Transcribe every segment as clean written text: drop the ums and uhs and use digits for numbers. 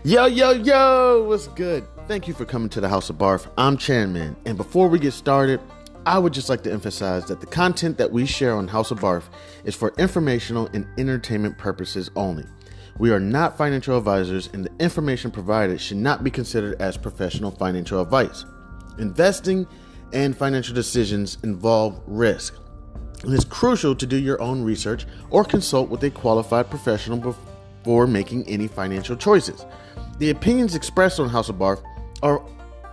Yo, yo, yo, what's good? Thank you for coming to the House of B.A.R.F. I'm Chanman, and before we get started, I would just like to emphasize that the content that we share on House of B.A.R.F. is for informational and entertainment purposes only. We are not financial advisors, and the information provided should not be considered as professional financial advice. Investing and financial decisions involve risk. It is crucial to do your own research or consult with a qualified professional before making any financial choices. The opinions expressed on House of B.A.R.F.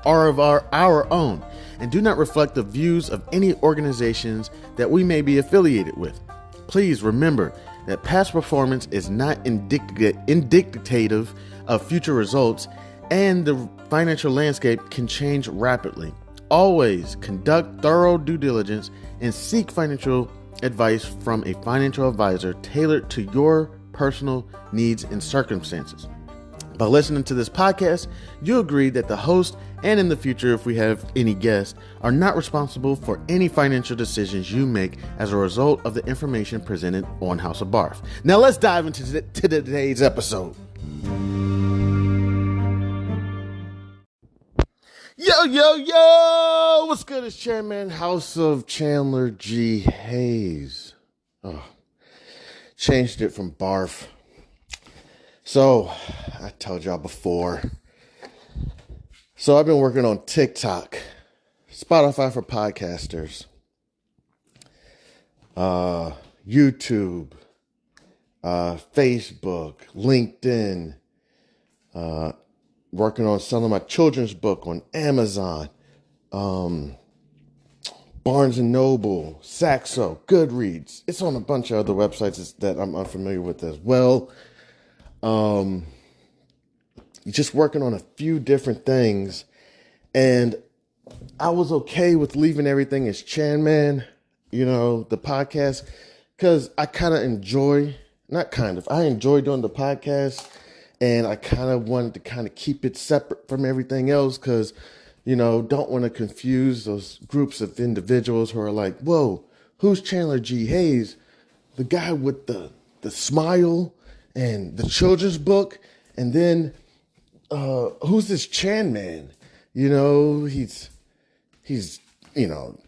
are of our own and do not reflect the views of any organizations that we may be affiliated with. Please remember that past performance is not indicative of future results, and the financial landscape can change rapidly. Always conduct thorough due diligence and seek financial advice from a financial advisor tailored to your personal needs and circumstances. By listening to this podcast, you agree that the host and in the future, if we have any guests, are not responsible for any financial decisions you make as a result of the information presented on House of B.A.R.F. Now let's dive into today's episode. Yo, yo, yo! What's good? It's Chairman House of Chandlerghayes. Oh, changed it from B.A.R.F. So, I told y'all before. So, I've been working on TikTok, Spotify for podcasters, YouTube, Facebook, LinkedIn, working on selling my children's book on Amazon, Barnes & Noble, Saxo, Goodreads. It's on a bunch of other websites that I'm unfamiliar with as well. Just working on a few different things, and I was okay with leaving everything as Chanman, the podcast, because I I enjoy doing the podcast, and I kind of wanted to keep it separate from everything else, because, don't want to confuse those groups of individuals who are like, whoa, who's Chandlerghayes? The guy with the smile and the children's book, and then who's this Chanman? He's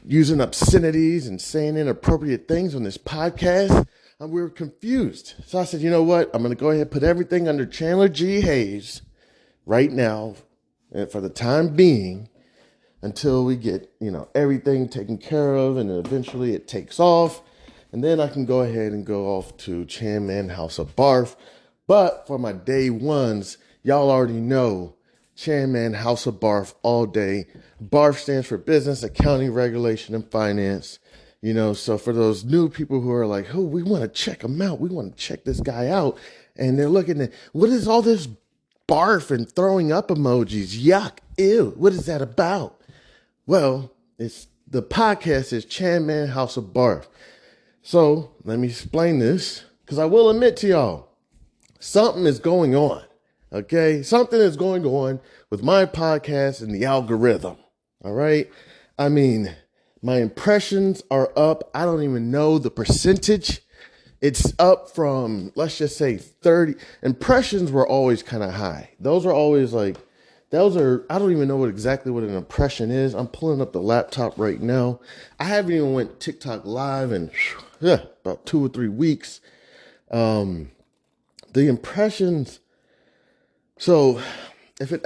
using obscenities and saying inappropriate things on this podcast, and we were confused. So I said, you know what? I'm going to go ahead and put everything under Chandlerghayes right now, and for the time being, until we get everything taken care of, and eventually it takes off. And then I can go ahead and go off to Chanman House of B.A.R.F. But for my day ones, y'all already know Chanman House of B.A.R.F. all day. B.A.R.F. stands for Business, Accounting, Regulation, and Finance. So for those new people who are like, oh, we want to check him out. We want to check this guy out. And they're looking at, what is all this barf and throwing up emojis? Yuck. Ew. What is that about? Well, the podcast is Chanman House of B.A.R.F. So let me explain this, because I will admit to y'all, something is going on, okay? Something is going on with my podcast and the algorithm, all right? I mean, my impressions are up. I don't even know the percentage. It's up from, let's just say 30. Impressions were always kind of high. Those are always I don't even know exactly what an impression is. I'm pulling up the laptop right now. I haven't even went TikTok live in about 2 or 3 weeks. The impressions. So if an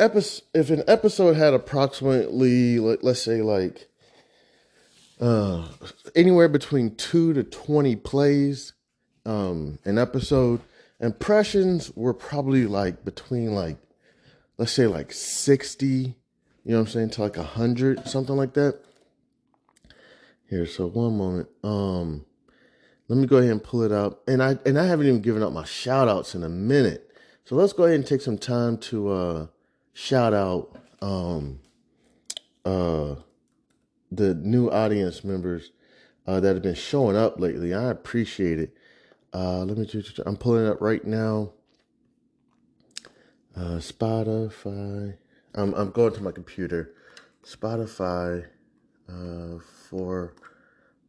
episode had approximately, let's say anywhere between 2 to 20 plays, an episode, impressions were probably between let's say 60, to 100, something like that. Here, so one moment. Let me go ahead and pull it up. And I haven't even given out my shout outs in a minute. So let's go ahead and take some time to shout out the new audience members that have been showing up lately. I appreciate it. I'm pulling it up right now. Spotify. I'm going to my computer. Spotify for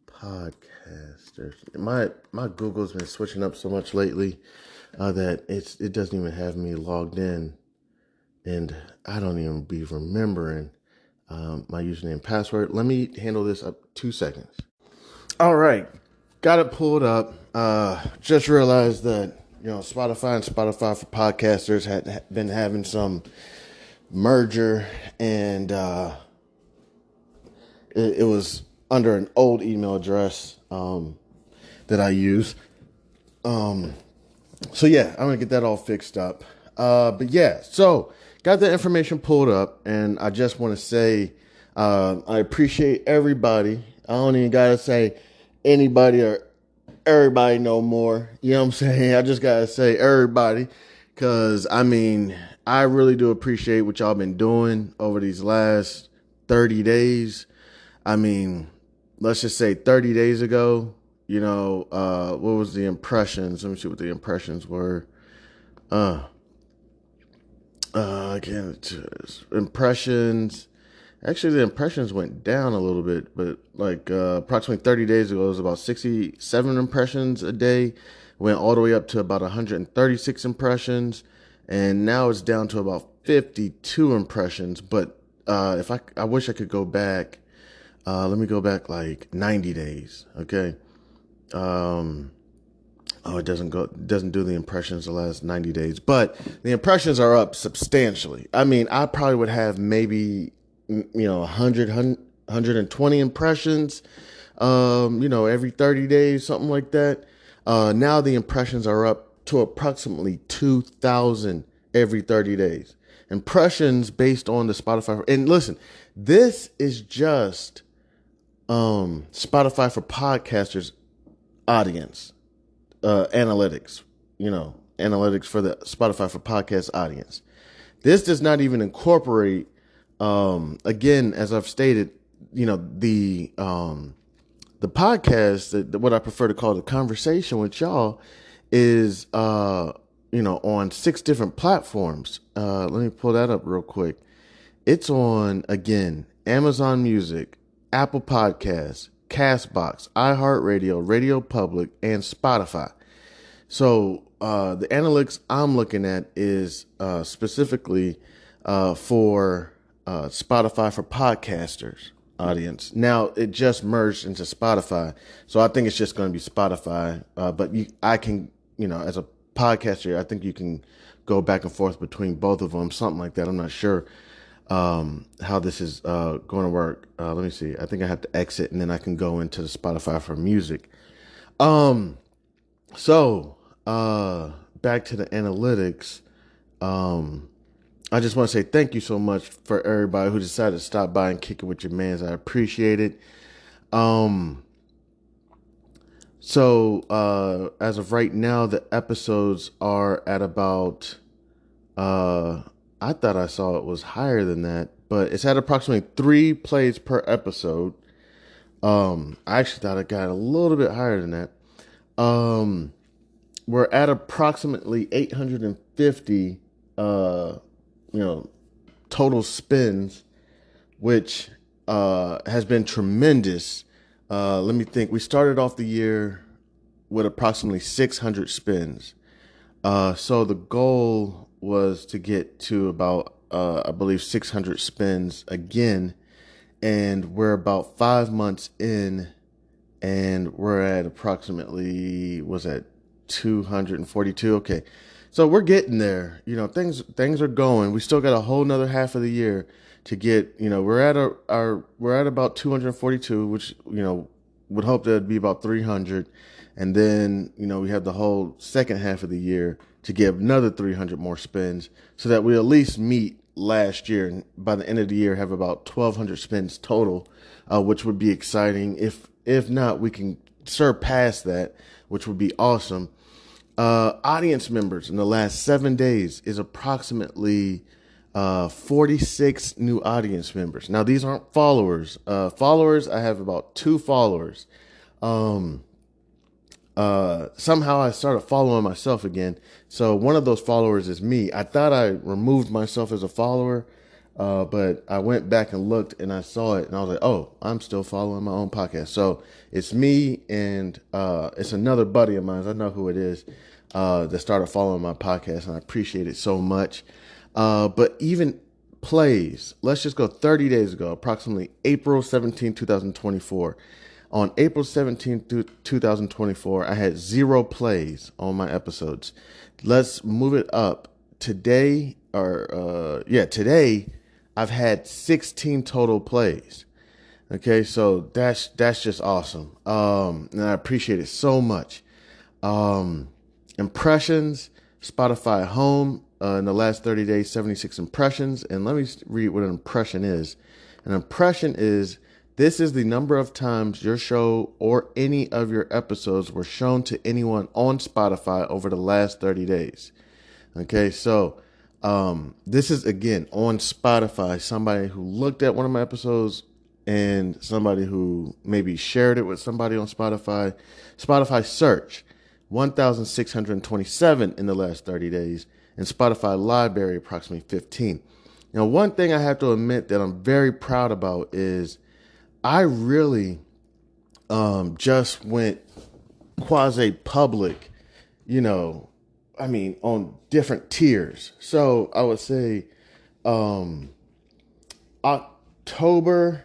podcasters. My Google's been switching up so much lately that it doesn't even have me logged in and I don't even be remembering my username and password. Let me handle this up 2 seconds. All right, got it pulled up. Just realized that Spotify and Spotify for podcasters had been having some merger, and it was under an old email address that I use. So yeah, I'm gonna get that all fixed up. But yeah, so got the information pulled up, and I just want to say I appreciate everybody. I don't even gotta say anybody or everybody no more. You know what I'm saying? I just gotta say everybody, because I mean, I really do appreciate what y'all been doing over these last 30 days. I mean, let's just say 30 days ago, what was the impressions? Let me see what the impressions were. Again, impressions. Actually, the impressions went down a little bit, but like approximately 30 days ago, it was about 67 impressions a day. Went all the way up to about 136 impressions, and now it's down to about 52 impressions. But I wish I could go back. Let me go back like 90 days. Okay. It doesn't do the impressions the last 90 days, but the impressions are up substantially. I mean, I probably would have maybe, 120 impressions, every 30 days, something like that. Now the impressions are up to approximately 2,000 every 30 days. Impressions based on the Spotify. And listen, this is just Spotify for podcasters audience. Analytics, analytics for the Spotify for podcast audience. This does not even incorporate, again, as I've stated, the podcast, what I prefer to call the conversation with y'all, is, on 6 different platforms. Let me pull that up real quick. It's on, again, Amazon Music, Apple Podcasts, Castbox, iHeartRadio, Radio Public, and Spotify. So the analytics I'm looking at is specifically for Spotify for podcasters audience. Now it just merged into Spotify, so I think it's just going to be Spotify. But I can, as a podcaster, I think you can go back and forth between both of them, something like that. I'm not sure how this is going to work. Let me see. I think I have to exit, and then I can go into the Spotify for music. So back to the analytics. I just want to say thank you so much for everybody who decided to stop by and kick it with your mans. I appreciate it. So as of right now, the episodes are at about, I thought I saw it was higher than that, but it's at approximately 3 plays per episode. I actually thought it got a little bit higher than that. We're at approximately 850, total spins, which has been tremendous. Let me think. We started off the year with approximately 600 spins. So the goal was to get to about, I believe, 600 spins again. And we're about 5 months in, and we're at approximately, was that 242? Okay. So we're getting there. Things are going. We still got a whole nother half of the year to get, we're at about 242, which, would hope that it'd be about 300. And then, we have the whole second half of the year to get another 300 more spins, so that we at least meet last year. And by the end of the year, have about 1,200 spins total, which would be exciting. If not, we can surpass that, which would be awesome. Audience members in the last 7 days is approximately 46 new audience members. Now, these aren't followers. Followers, I have about 2 followers. Somehow I started following myself again. So one of those followers is me. I thought I removed myself as a follower, but I went back and looked and I saw it and I was like, oh, I'm still following my own podcast. So it's me and it's another buddy of mine. I know who it is, that started following my podcast, and I appreciate it so much. But even plays, let's just go 30 days ago, approximately April 17, 2024. On April 17th, 2024, I had 0 plays on my episodes. Let's move it up. Today, today, I've had 16 total plays. Okay, so that's just awesome. And I appreciate it so much. Impressions, Spotify home, in the last 30 days, 76 impressions. And let me read what an impression is. An impression is, this is the number of times your show or any of your episodes were shown to anyone on Spotify over the last 30 days. Okay, so this is, again, on Spotify, somebody who looked at one of my episodes and somebody who maybe shared it with somebody on Spotify. Spotify search, 1,627 in the last 30 days, and Spotify library, approximately 15. Now, one thing I have to admit that I'm very proud about is I really just went quasi-public, on different tiers. So I would say October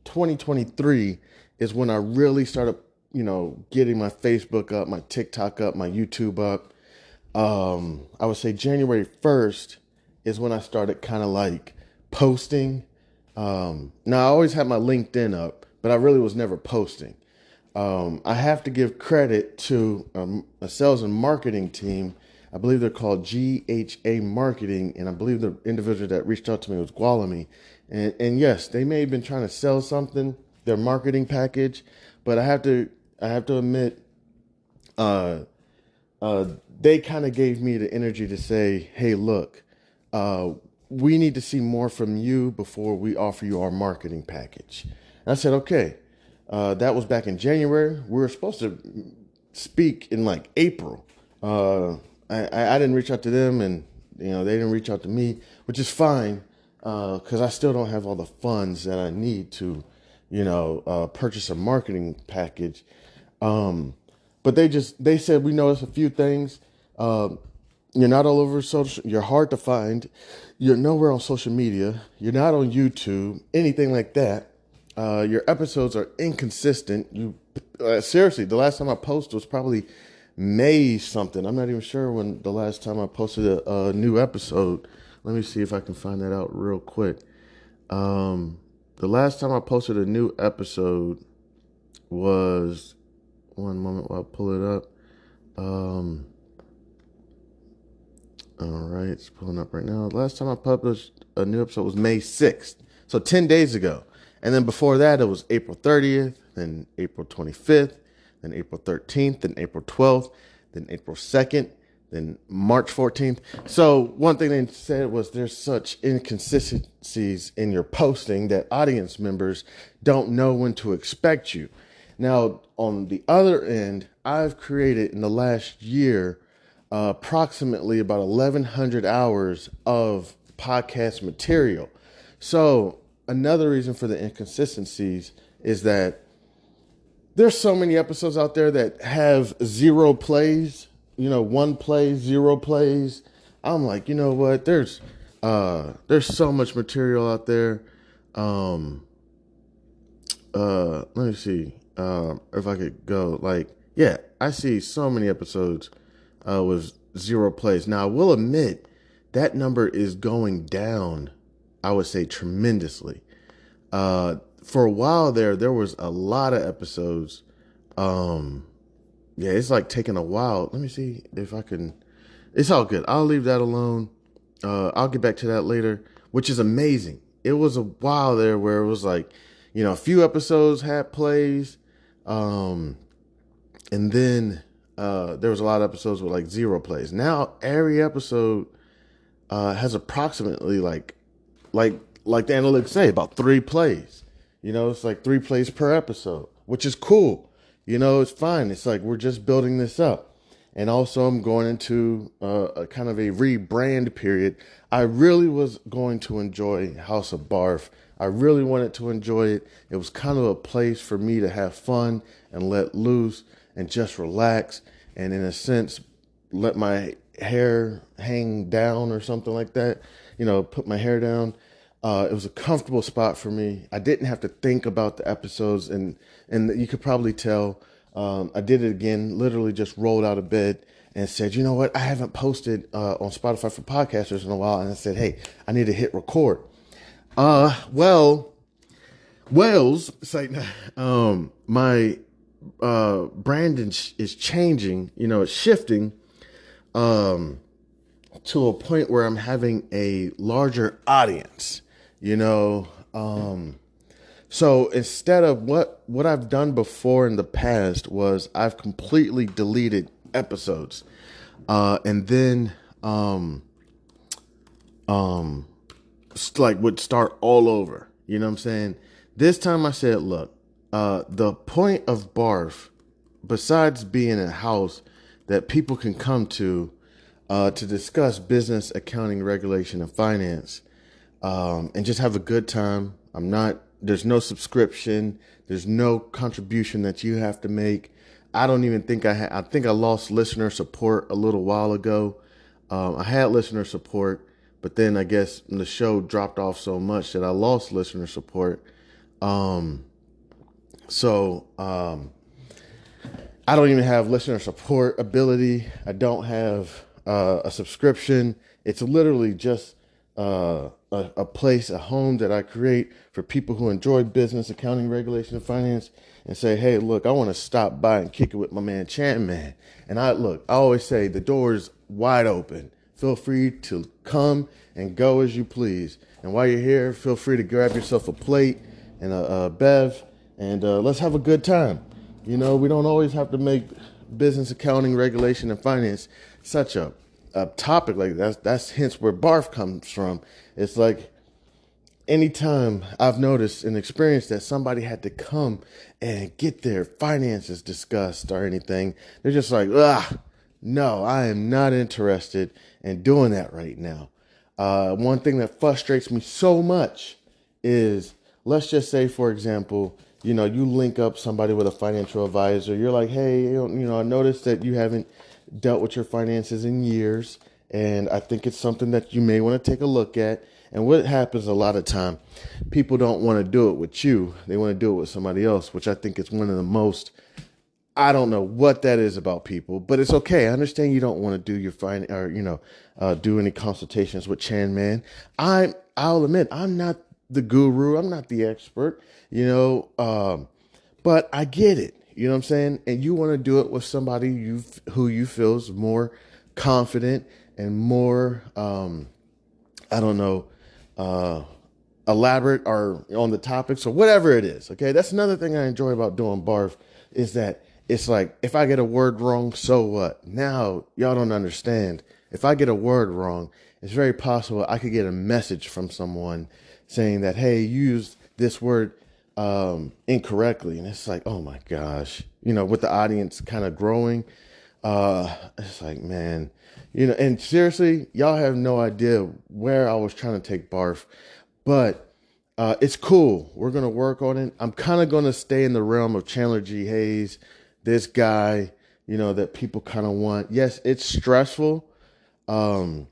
2023 is when I really started, getting my Facebook up, my TikTok up, my YouTube up. I would say January 1st is when I started kind of like posting. Now I always had my LinkedIn up, but I really was never posting. I have to give credit to a sales and marketing team. I believe they're called GHA Marketing, and I believe the individual that reached out to me was Gualami. And yes, they may have been trying to sell something, their marketing package, but I have to admit, they kind of gave me the energy to say, hey, look, we need to see more from you before we offer you our marketing package. And I said, okay. That was back in January. We were supposed to speak in like April. I didn't reach out to them, and they didn't reach out to me, which is fine, because I still don't have all the funds that I need to, purchase a marketing package. But they said, we noticed a few things. You're not all over social. You're hard to find. You're nowhere on social media. You're not on YouTube, anything like that. Your episodes are inconsistent. Seriously, the last time I posted was probably May something. I'm not even sure when the last time I posted a new episode. Let me see if I can find that out real quick. The last time I posted a new episode was, one moment while I pull it up. All right, it's pulling up right now. Last time I published a new episode was May 6th. So 10 days ago. And then before that, it was April 30th, then April 25th, then April 13th, then April 12th, then April 2nd, then March 14th. So one thing they said was there's such inconsistencies in your posting that audience members don't know when to expect you. Now, on the other end, I've created in the last year approximately about 1,100 hours of podcast material. So another reason for the inconsistencies is that there's so many episodes out there that have 0 plays, 1 play, 0 plays. I'm like, you know what? There's so much material out there. Let me see if I could go. I see so many episodes with 0 plays. Now, I will admit that number is going down, I would say, tremendously. For a while there was a lot of episodes. It's like taking a while. Let me see if I can. It's all good. I'll leave that alone. I'll get back to that later, which is amazing. It was a while there where it was like, a few episodes had plays. And then there was a lot of episodes with like 0 plays. Now every episode has approximately like the analytics say, about 3 plays. It's like 3 plays per episode, which is cool. It's fine. It's like we're just building this up. And also I'm going into a kind of a rebrand period. I really was going to enjoy House of B.A.R.F. I really wanted to enjoy it. It was kind of a place for me to have fun and let loose and just relax. And in a sense, let my hair hang down or something like that, put my hair down. It was a comfortable spot for me. I didn't have to think about the episodes, and you could probably tell. I did it again, literally just rolled out of bed and said, you know what? I haven't posted on Spotify for podcasters in a while. And I said, hey, I need to hit record. Wells, it's like, my brand is changing, it's shifting to a point where I'm having a larger audience, So instead of what I've done before in the past was I've completely deleted episodes, and then would start all over. You know what I'm saying? This time I said, look, the point of B.A.R.F, besides being a house that people can come to discuss business, accounting, regulation, and finance, and just have a good time. There's no subscription. There's no contribution that you have to make. I don't even think I think I lost listener support a little while ago. I had listener support, but then I guess the show dropped off so much that I lost listener support. So I don't even have listener support ability. I don't have a subscription. It's literally just a place, a home that I create for people who enjoy business, accounting, regulation, and finance, and say, hey, look, I want to stop by and kick it with my man Chanman. And I always say the door is wide open. Feel free to come and go as you please. And while you're here, feel free to grab yourself a plate and a bev, and let's have a good time. We don't always have to make business, accounting, regulation, and finance such a topic like that. That's hence where B.A.R.F comes from. It's like anytime I've noticed and experienced that somebody had to come and get their finances discussed or anything, they're just like, no, I am not interested in doing that right now. One thing that frustrates me so much is, let's just say, for example, you link up somebody with a financial advisor. You're like, hey, I noticed that you haven't dealt with your finances in years, and I think it's something that you may want to take a look at. And what happens a lot of time, people don't want to do it with you. They want to do it with somebody else, which I think is one of the most, I don't know what that is about people, but it's okay. I understand you don't want to do your do any consultations with Chanman. I'll admit, I'm not the guru. I'm not the expert, but I get it. You know what I'm saying? And you want to do it with somebody who you feel is more confident and more, elaborate or on the topics or whatever it is. Okay. That's another thing I enjoy about doing B.A.R.F is that it's like, if I get a word wrong, so what? Now y'all don't understand. If I get a word wrong, it's very possible I could get a message from someone saying that, hey, you used this word incorrectly. And it's like, oh my gosh, with the audience kind of growing, it's like, man, and seriously, y'all have no idea where I was trying to take B.A.R.F, but it's cool. We're going to work on it. I'm kind of going to stay in the realm of Chandlerghayes, this guy, that people kind of want. Yes, it's stressful. Here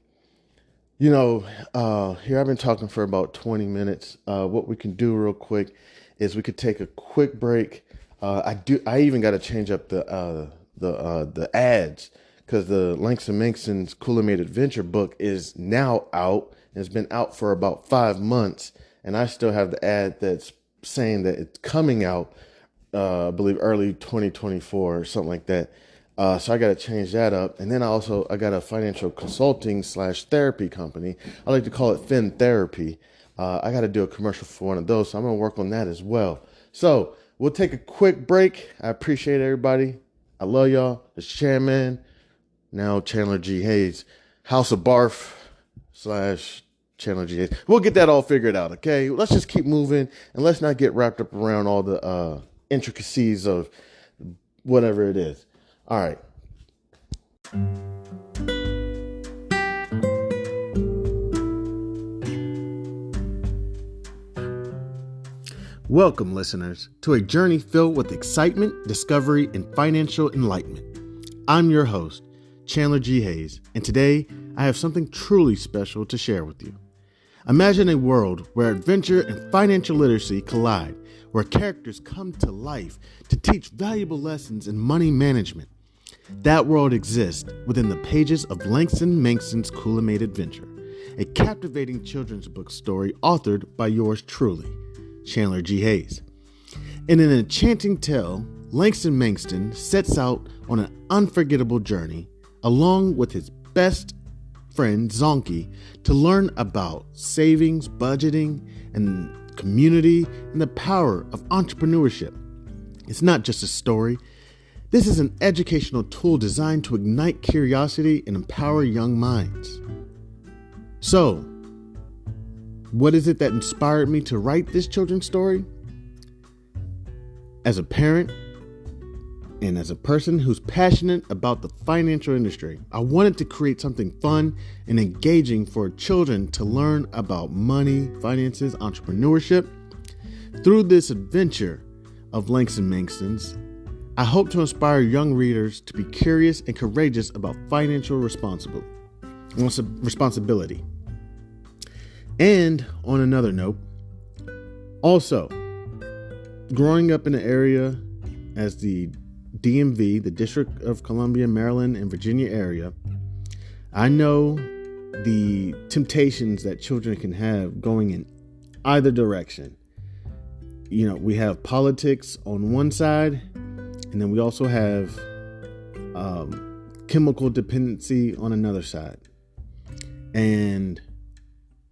I've been talking for about 20 minutes. What we can do real quick is we could take a quick break. I even got to change up the ads, because the Lanks and Mankson's Cool-Made Adventure book is now out, and it's been out for about 5 months. And I still have the ad that's saying that it's coming out, I believe early 2024 or something like that. So I got to change that up. And then I got a financial consulting / therapy company. I like to call it Fin Therapy. I got to do a commercial for one of those. So I'm going to work on that as well. So we'll take a quick break. I appreciate everybody. I love y'all. It's Chanman, now Chandlerghayes, House of B.A.R.F / Chandlerghayes. We'll get that all figured out, okay? Let's just keep moving, and let's not get wrapped up around all the intricacies of whatever it is. All right. Welcome, listeners, to a journey filled with excitement, discovery, and financial enlightenment. I'm your host, Chandlerghayes, and today I have something truly special to share with you. Imagine a world where adventure and financial literacy collide, where characters come to life to teach valuable lessons in money management. That world exists within the pages of Langston Manxton's Cool-A-Made Adventure, a captivating children's book story authored by yours truly, Chandlerghayes. In an enchanting tale, Langston Manxton sets out on an unforgettable journey along with his best friend Zonky to learn about savings, budgeting, and community and the power of entrepreneurship. It's not just a story. This is an educational tool designed to ignite curiosity and empower young minds. So, what is it that inspired me to write this children's story? As a parent and as a person who's passionate about the financial industry, I wanted to create something fun and engaging for children to learn about money, finances, entrepreneurship. Through this adventure of Langston Manxton's, I hope to inspire young readers to be curious and courageous about financial responsibility. And on another note, also, growing up in an area as the DMV, the District of Columbia, Maryland, and Virginia area, I know the temptations that children can have going in either direction. You know, we have politics on one side, and then we also have chemical dependency on another side. And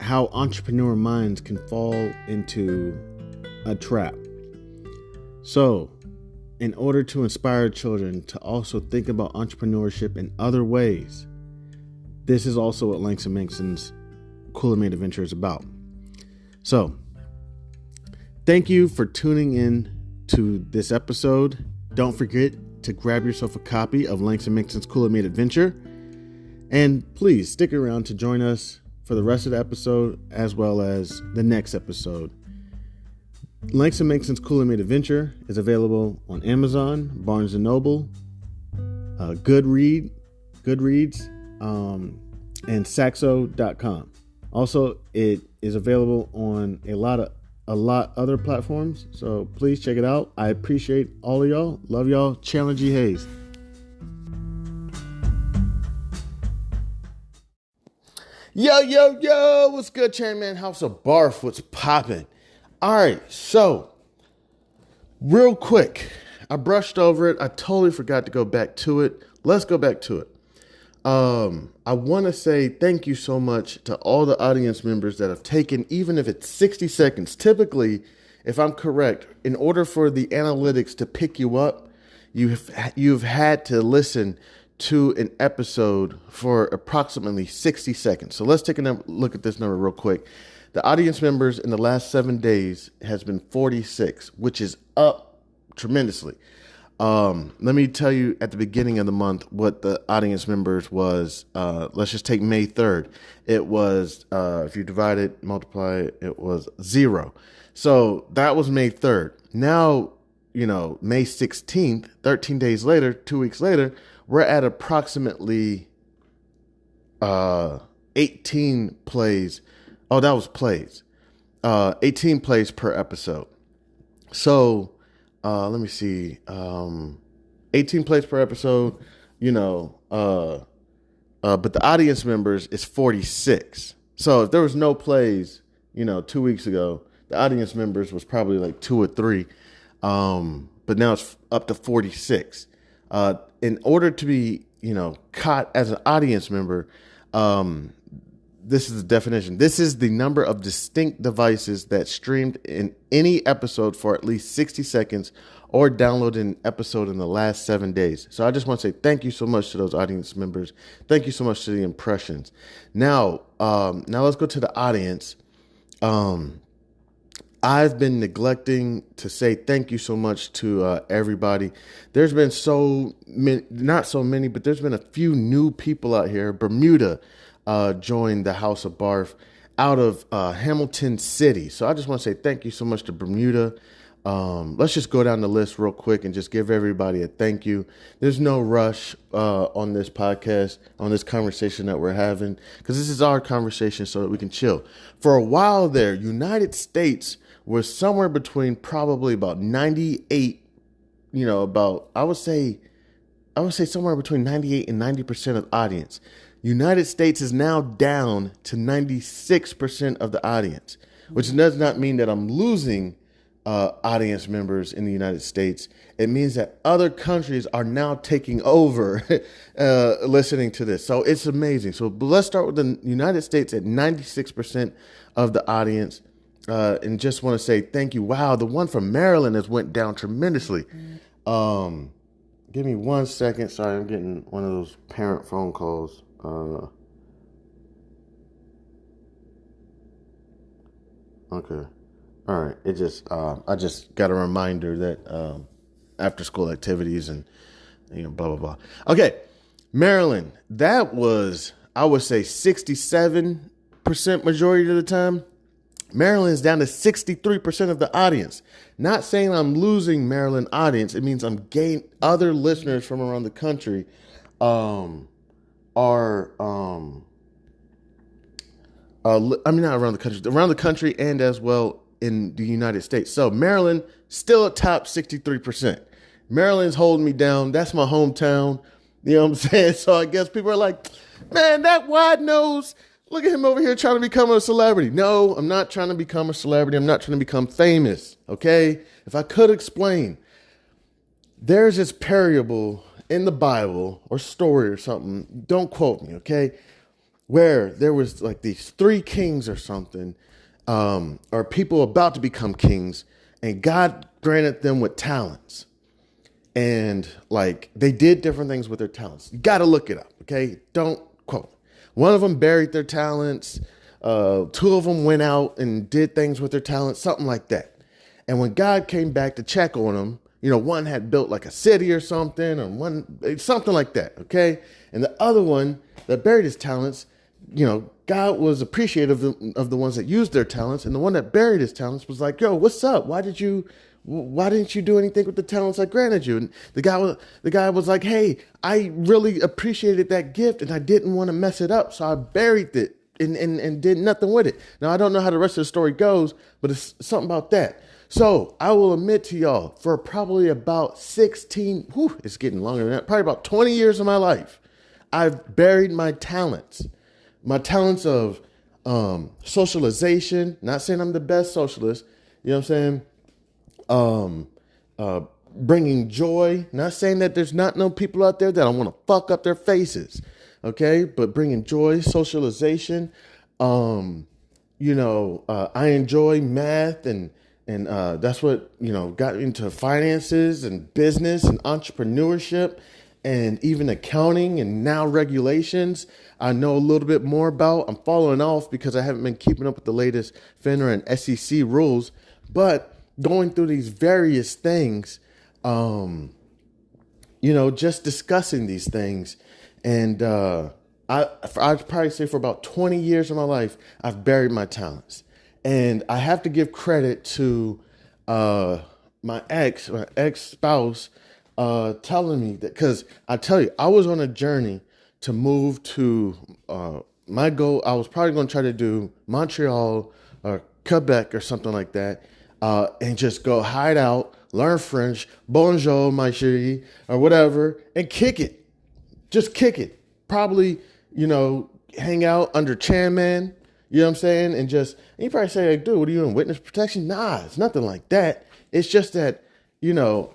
how entrepreneur minds can fall into a trap. So, in order to inspire children to also think about entrepreneurship in other ways, this is also what Langston Manxton's Cool-A-Made Adventure is about. So, thank you for tuning in to this episode. Don't forget to grab yourself a copy of Langston Manxton's Cool-A-Made Adventure. And please stick around to join us for the rest of the episode as well as the next episode. Langston Manxton's Cool-A-Made Adventure is available on Amazon, Barnes & Noble, Goodreads, and Saxo.com. Also, it is available on a lot other platforms, so please check it out. I appreciate all of y'all. Love y'all. Chandlerghayes. Yo, what's good, Chanmanhouseofb.a.r.f? What's poppin'? All right, so real quick, I brushed over it. I totally forgot to go back to it. Let's go back to it. I want to say thank you so much to all the audience members that have taken, even if it's 60 seconds. Typically, if I'm correct, in order for the analytics to pick you up, you've had to listen to an episode for approximately 60 seconds. So let's take a look at this number real quick. The audience members in the last 7 days has been 46, which is up tremendously. Let me tell you at the beginning of the month what the audience members was. Let's just take May 3rd. It was, if you divide it, multiply it, it was 0. So that was May 3rd. Now, May 16th, 13 days later, 2 weeks later, we're at approximately 18 plays. Oh, that was plays. 18 plays per episode. So, let me see. 18 plays per episode, but the audience members is 46. So if there was no plays, 2 weeks ago, the audience members was probably like 2 or 3. But now it's up to 46. In order to be, caught as an audience member, this is the definition. This is the number of distinct devices that streamed in any episode for at least 60 seconds or downloaded an episode in the last 7 days. So I just want to say thank you so much to those audience members. Thank you so much to the impressions. Now let's go to the audience. I've been neglecting to say thank you so much to everybody. There's been not so many, but there's been a few new people out here. Bermuda joined the House of B.A.R.F out of Hamilton City. So I just want to say thank you so much to Bermuda. Let's just go down the list real quick and just give everybody a thank you. There's no rush on this podcast, on this conversation that we're having, because this is our conversation so that we can chill. For a while there, United States was somewhere between probably about 98, I would say somewhere between 98 and 90% of the audience. United States is now down to 96% of the audience, which does not mean that I'm losing audience members in the United States. It means that other countries are now taking over listening to this. So it's amazing. So let's start with the United States at 96% of the audience. And just want to say thank you. Wow, the one from Maryland has went down tremendously. Give me 1 second. Sorry, I'm getting one of those parent phone calls. Okay. All right. It just, I just got a reminder that after school activities and, blah, blah, blah. Okay. Maryland, that was, I would say 67% majority of the time. Maryland is down to 63% of the audience. Not saying I'm losing Maryland audience. It means I'm gaining other listeners from around the country not around the country and as well in the United States. So Maryland still at top 63%. Maryland's holding me down. That's my hometown. You know what I'm saying? So I guess people are like, man, that wide nose, look at him over here trying to become a celebrity. No, I'm not trying to become a celebrity. I'm not trying to become famous. Okay. If I could explain, there's this parable in the Bible or story or something. Don't quote me. Okay. Where there was like these 3 kings or something, or people about to become kings, and God granted them with talents. And like they did different things with their talents. You got to look it up. Okay. Don't quote. One of them buried their talents. 2 of them went out and did things with their talents, something like that. And when God came back to check on them, one had built like a city or something, or something like that. Okay. And the other one that buried his talents, God was appreciative of the ones that used their talents. And the one that buried his talents was like, yo, what's up? Why didn't you do anything with the talents I granted you? And the guy was like, hey, I really appreciated that gift and I didn't want to mess it up. So I buried it and did nothing with it. Now, I don't know how the rest of the story goes, but it's something about that. So I will admit to y'all, for probably about 16, it's getting longer than that, probably about 20 years of my life, I've buried my talents. My talents of socialization, not saying I'm the best socialist, you know what I'm saying? Bringing joy, not saying that there's not no people out there that I want to fuck up their faces, okay? But bringing joy, socialization, I enjoy math and that's what, got into finances and business and entrepreneurship and even accounting and now regulations. I know a little bit more about. I'm following off because I haven't been keeping up with the latest FINRA and SEC rules, but going through these various things, just discussing these things. And I'd probably say for about 20 years of my life, I've buried my talents. And I have to give credit to my ex-spouse telling me that, because I tell you, I was on a journey to move to my goal. I was probably going to try to do Montreal or Quebec or something like that, and just go hide out, learn French, bonjour, my chérie, or whatever, and kick it. Just kick it. Probably, hang out under Chanman, you know what I'm saying? And you probably say, like, dude, what are you in witness protection? Nah, it's nothing like that. It's just that,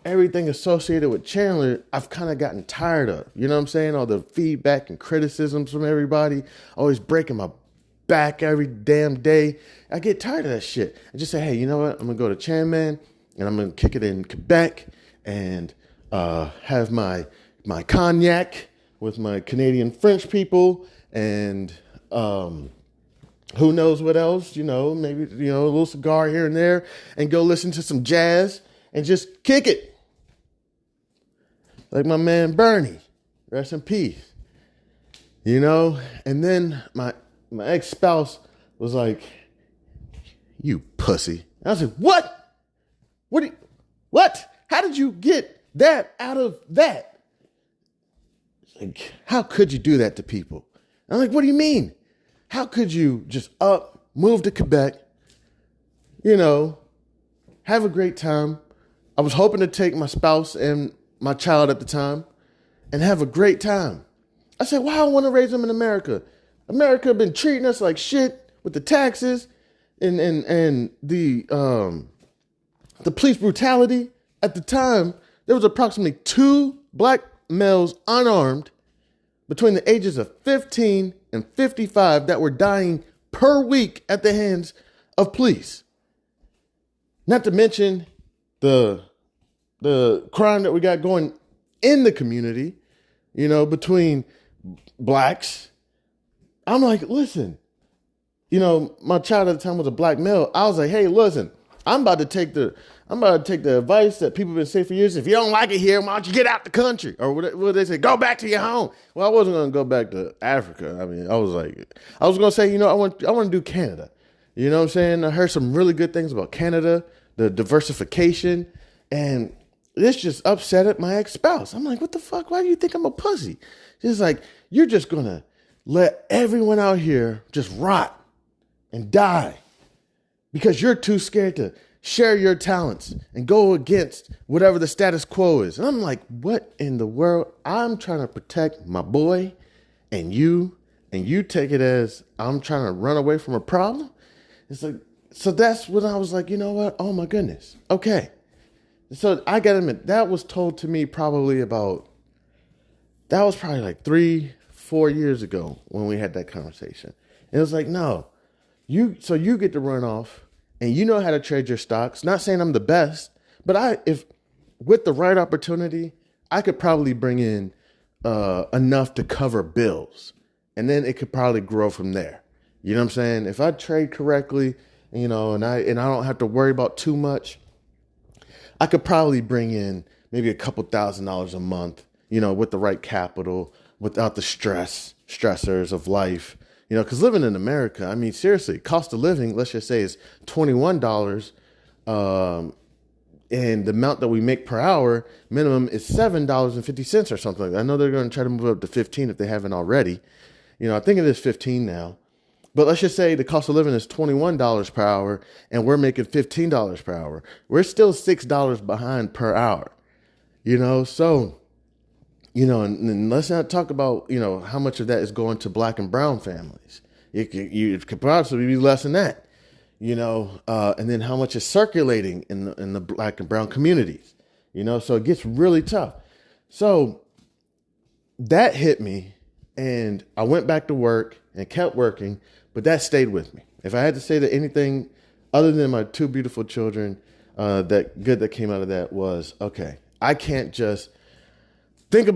everything associated with Chandler, I've kind of gotten tired of. You know what I'm saying? All the feedback and criticisms from everybody, always breaking my back every damn day. I get tired of that shit. I just say, hey, you know what? I'm going to go to Chanman and I'm going to kick it in Quebec and have my cognac with my Canadian French people and who knows what else, maybe, a little cigar here and there and go listen to some jazz and just kick it. Like my man Bernie, rest in peace. And then my ex-spouse was like, you pussy. I was like, what? What? How did you get that out of that? Like, how could you do that to people? I'm like, what do you mean? How could you just move to Quebec, have a great time? I was hoping to take my spouse and my child at the time and have a great time. I said, why I want to raise them in America? America been treating us like shit with the taxes and the police brutality. At the time, there was approximately 2 black males unarmed between the ages of 15 and 55 that were dying per week at the hands of police. Not to mention the crime that we got going in the community, between blacks. I'm like, listen, my child at the time was a black male. I was like, hey, listen, I'm about to take the advice that people have been saying for years. If you don't like it here, why don't you get out the country? Or what they say, go back to your home. Well, I wasn't going to go back to Africa. I mean, I was going to say, I want to do Canada. You know what I'm saying? I heard some really good things about Canada, the diversification, and this just upset my ex-spouse. I'm like, what the fuck? Why do you think I'm a pussy? She's like, you're just going to let everyone out here just rot and die because you're too scared to share your talents and go against whatever the status quo is. And I'm like, what in the world? I'm trying to protect my boy and you take it as I'm trying to run away from a problem. It's like, so that's when I was like, you know what? Oh my goodness. Okay. So I gotta admit, that was told to me probably like 3-4 years ago when we had that conversation. And it was like, no, you get to run off and you know how to trade your stocks. Not saying I'm the best, but if with the right opportunity, I could probably bring in enough to cover bills, and then it could probably grow from there. You know what I'm saying? If I trade correctly, and I don't have to worry about too much, I could probably bring in maybe a couple $1,000s a month, with the right capital, without the stressors of life. Because living in America, I mean, seriously, cost of living, let's just say, is $21. And the amount that we make per hour minimum is $7.50 or something like that. I know they're going to try to move up to 15 if they haven't already. I think it is 15 now. But let's just say the cost of living is $21 per hour and we're making $15 per hour. We're still $6 behind per hour, so, and let's not talk about, how much of that is going to black and brown families. It could possibly be less than that, and then how much is circulating in the black and brown communities, so it gets really tough. So that hit me and I went back to work and kept working. But that stayed with me. If I had to say that anything other than my 2 beautiful children, that came out of that was, okay, I can't just got to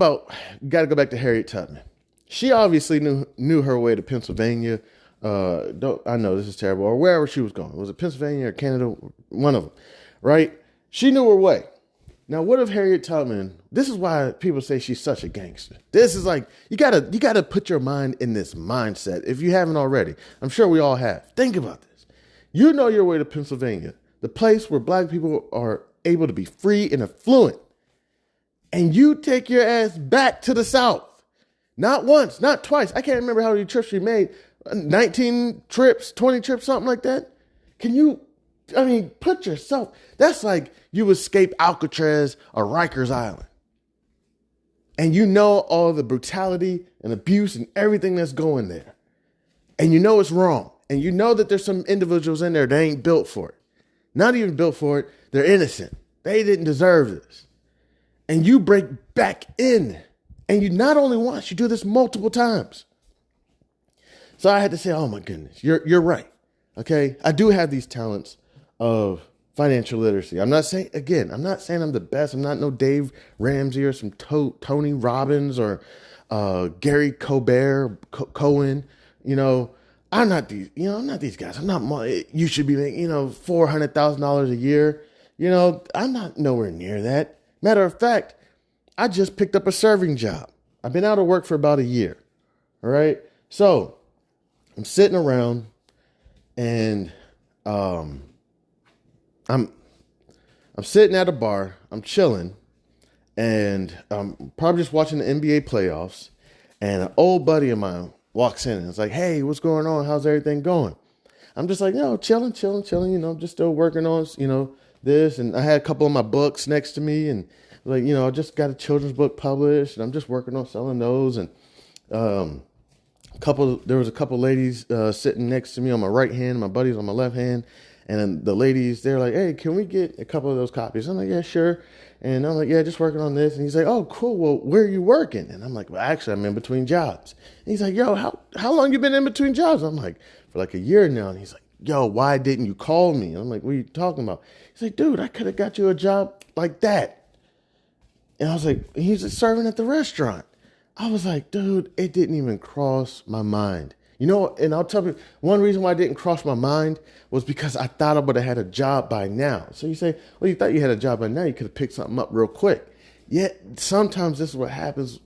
go back to Harriet Tubman. She obviously knew her way to Pennsylvania. I know this is terrible, or wherever she was going. Was it Pennsylvania or Canada? One of them, right? She knew her way. Now, what if Harriet Tubman? This is why people say she's such a gangster. This is like, you gotta put your mind in this mindset. If you haven't already, I'm sure we all have. Think about this. You know your way to Pennsylvania, the place where black people are able to be free and affluent. And you take your ass back to the South. Not once, not twice. I can't remember how many trips she made. 19 trips, 20 trips, something like that. Put yourself, that's like you escape Alcatraz or Rikers Island. And all the brutality and abuse and everything that's going there. And it's wrong. And that there's some individuals in there that ain't built for it. Not even built for it. They're innocent. They didn't deserve this. And you break back in. And you not only once, you do this multiple times. So I had to say, oh my goodness, you're right. Okay. I do have these talents of financial literacy. I'm not saying I'm the best. I'm not no Dave Ramsey or some Tony Robbins or Gary Cohen. I'm not these. I'm not these guys. I'm not. You should be making $400,000 a year. I'm not nowhere near that. Matter of fact, I just picked up a serving job. I've been out of work for about a year. All right. So I'm sitting around and I'm I'm sitting at a bar, I'm chilling, and I'm probably just watching the NBA playoffs. And an old buddy of mine walks in and is like, "Hey, what's going on? How's everything going?" I'm just like, chilling, chilling, chilling. Just still working on, this. And I had a couple of my books next to me, and I just got a children's book published, and I'm just working on selling those. And um, there was a couple ladies sitting next to me on my right hand, my buddies on my left hand, and then the ladies, they're like, "Hey, can we get a couple of those copies?" I'm like, "Yeah, sure." And I'm like, "Yeah, just working on this." And he's like, "Oh, cool. Well, where are you working?" And I'm like, "Well, actually, I'm in between jobs." And he's like, "Yo, how long you been in between jobs?" I'm like, "For like a year now." And he's like, "Yo, why didn't you call me?" And I'm like, "What are you talking about?" He's like, "Dude, I could have got you a job like that." And I was like, he's serving at the restaurant. I was like, dude, it didn't even cross my mind. And I'll tell you, one reason why it didn't cross my mind was because I thought I would have had a job by now. So you say, well, you thought you had a job by now, you could have picked something up real quick. Yet sometimes this is what happens.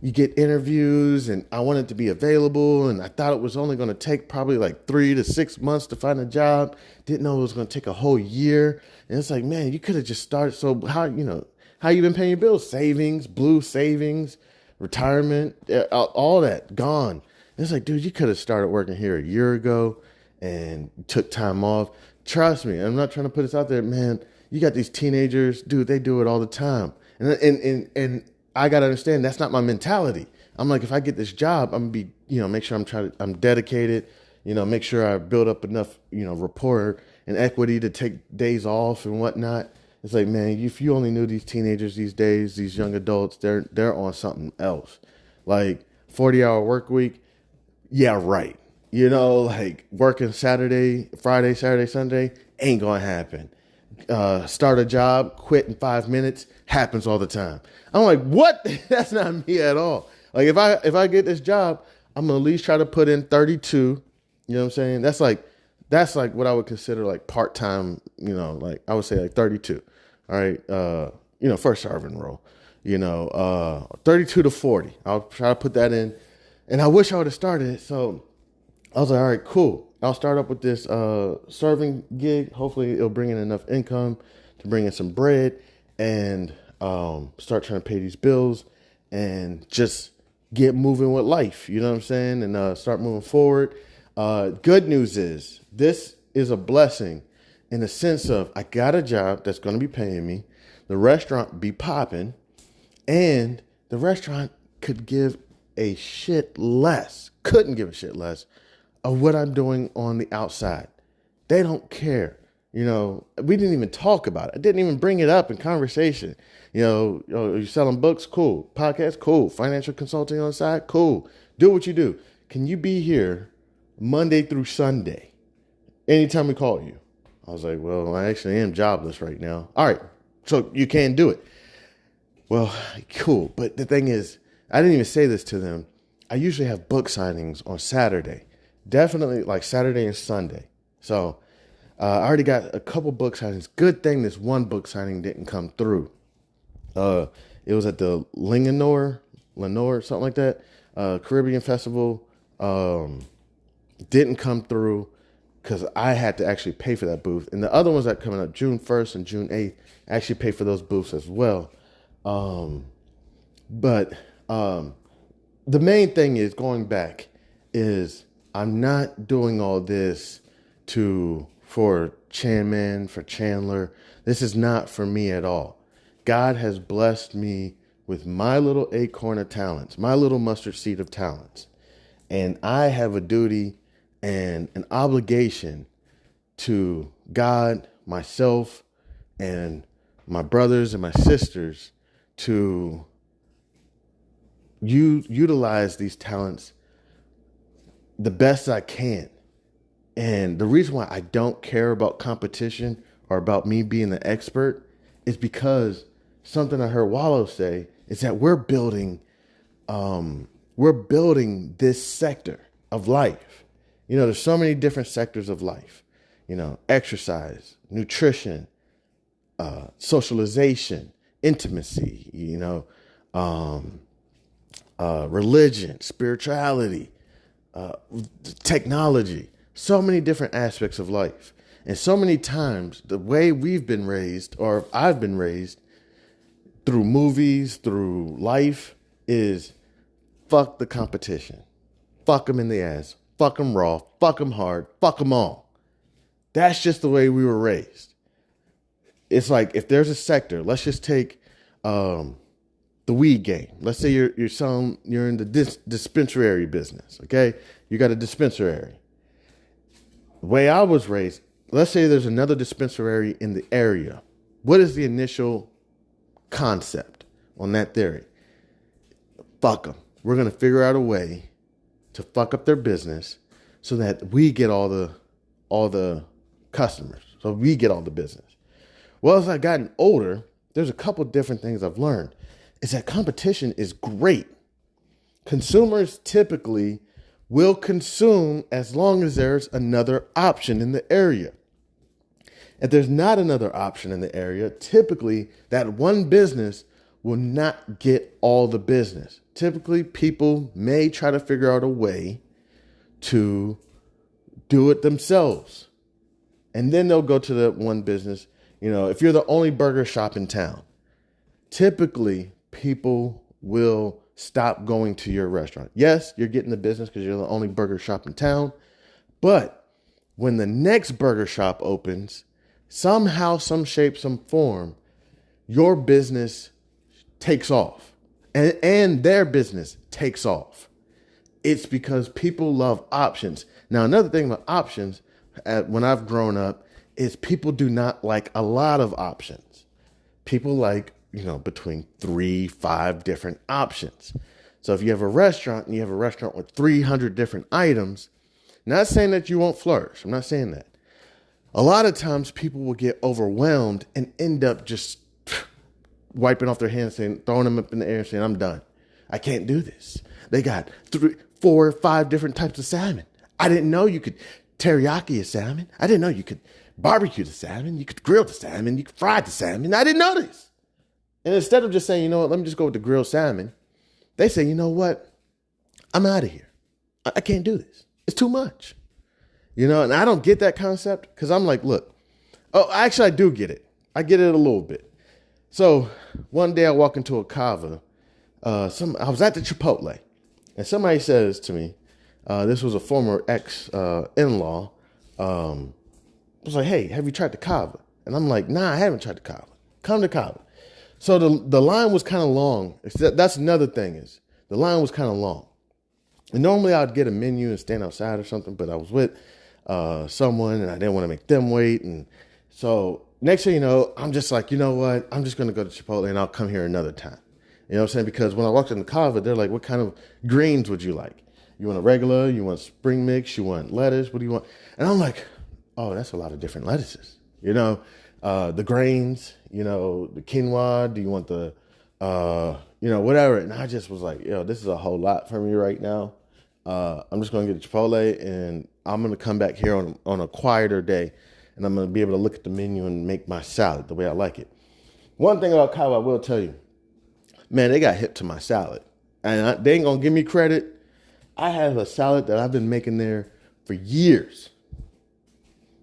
You get interviews, and I wanted to be available, and I thought it was only going to take probably like 3 to 6 months to find a job. Didn't know it was going to take a whole year. And it's like, man, you could have just started. So how you been paying your bills? Savings, blue savings, retirement, all that gone. And it's like, dude, you could have started working here a year ago and took time off. Trust me, I'm not trying to put this out there, man. You got these teenagers, dude, they do it all the time. And I got to understand that's not my mentality. I'm like, if I get this job, I'm going to be, make sure I'm dedicated, make sure I build up enough, rapport and equity to take days off and whatnot. It's like, man, if you only knew these teenagers these days, these young adults, they're on something else. Like 40-hour work week. Yeah, right. Like working Friday, Saturday, Sunday ain't going to happen. Start a job, quit in 5 minutes, happens all the time. I'm like, what? That's not me at all. Like if I get this job, I'm gonna at least try to put in 32. You know what I'm saying? That's like what I would consider like part-time, like I would say like 32. All right. First serving role, 32 to 40. I'll try to put that in. And I wish I would have started it. So I was like, all right, cool. I'll start up with this serving gig. Hopefully it'll bring in enough income to bring in some bread and start trying to pay these bills and just get moving with life. You know what I'm saying? And start moving forward. Good news is this is a blessing in the sense of I got a job that's going to be paying me. The restaurant be popping, and the restaurant could give a shit less, couldn't give a shit less of what I'm doing on the outside. They don't care. We didn't even talk about it. I didn't even bring it up in conversation. You're selling books? Cool. Podcast? Cool. Financial consulting on the side? Cool. Do what you do. Can you be here Monday through Sunday? Anytime we call you. I was like, well, I actually am jobless right now. All right. So you can do it. Well, cool. But the thing is, I didn't even say this to them. I usually have book signings on Saturday. Definitely like Saturday and Sunday. So I already got a couple book signings. Good thing this one book signing didn't come through. It was at the Lenore, something like that. Caribbean Festival. Didn't come through because I had to actually pay for that booth. And the other ones that coming up June 1st and June 8th, I actually pay for those booths as well. But the main thing is going back is I'm not doing all this for Chandler. This is not for me at all. God has blessed me with my little acorn of talents, my little mustard seed of talents. And I have a duty and an obligation to God, myself, and my brothers and my sisters to utilize these talents the best I can. And the reason why I don't care about competition or about me being the expert is because something I heard Wallow say is that we're building this sector of life. There's so many different sectors of life, exercise, nutrition, socialization, intimacy, religion, spirituality, technology, so many different aspects of life. And so many times, the way we've been raised, or I've been raised through movies, through life, is fuck the competition. Fuck them in the ass. Fuck them raw. Fuck them hard. Fuck them all. That's just the way we were raised. It's like if there's a sector, let's just take the weed game. Let's say you're in the dispensary business, okay? You got a dispensary. The way I was raised, let's say there's another dispensary in the area. What is the initial concept on that theory? Fuck them. We're going to figure out a way to fuck up their business so that we get all the customers, so we get all the business. Well, as I've gotten older, there's a couple different things I've learned. Is that competition is great. Consumers typically will consume as long as there's another option in the area. If there's not another option in the area, typically that one business will not get all the business. Typically, people may try to figure out a way to do it themselves. And then they'll go to the one business. You know, if you're the only burger shop in town, typically people will stop going to your restaurant. Yes, you're getting the business because you're the only burger shop in town. But when the next burger shop opens, somehow, some shape, some form, your business takes off and their business takes off. It's because people love options. Now, another thing about options, when I've grown up, is people do not like a lot of options. People like, between 3-5 different options. So if you have a restaurant and you have a restaurant with 300 different items, not saying that you won't flourish. I'm not saying that. A lot of times people will get overwhelmed and end up just wiping off their hands, throwing them up in the air and saying, I'm done. I can't do this. They got 3, 4, 5 different types of salmon. I didn't know you could teriyaki a salmon. I didn't know you could barbecue the salmon. You could grill the salmon. You could fry the salmon. I didn't know this. And instead of just saying, you know what, let me just go with the grilled salmon, they say, you know what, I'm out of here. I can't do this. It's too much. And I don't get that concept because I'm like, look, actually I do get it. I get it a little bit. So one day I walk into a kava. I was at the Chipotle and somebody says to me, this was a former ex-in-law, was like, hey, have you tried the kava? And I'm like, nah, I haven't tried the kava. Come to kava. So the line was kind of long. That's another thing is the line was kind of long. And normally I'd get a menu and stand outside or something, but I was with someone and I didn't want to make them wait. And so next thing you know, I'm just like, you know what? I'm just going to go to Chipotle and I'll come here another time. You know what I'm saying? Because when I walked in the kava, they're like, what kind of greens would you like? You want a regular? You want spring mix? You want lettuce? What do you want? And I'm like, oh, that's a lot of different lettuces. The grains, the quinoa, do you want the, whatever. And I just was like, this is a whole lot for me right now. I'm just going to get a Chipotle and I'm going to come back here on a quieter day and I'm going to be able to look at the menu and make my salad the way I like it. One thing about Kava, I will tell you, man, they got hip to my salad and they ain't going to give me credit. I have a salad that I've been making there for years.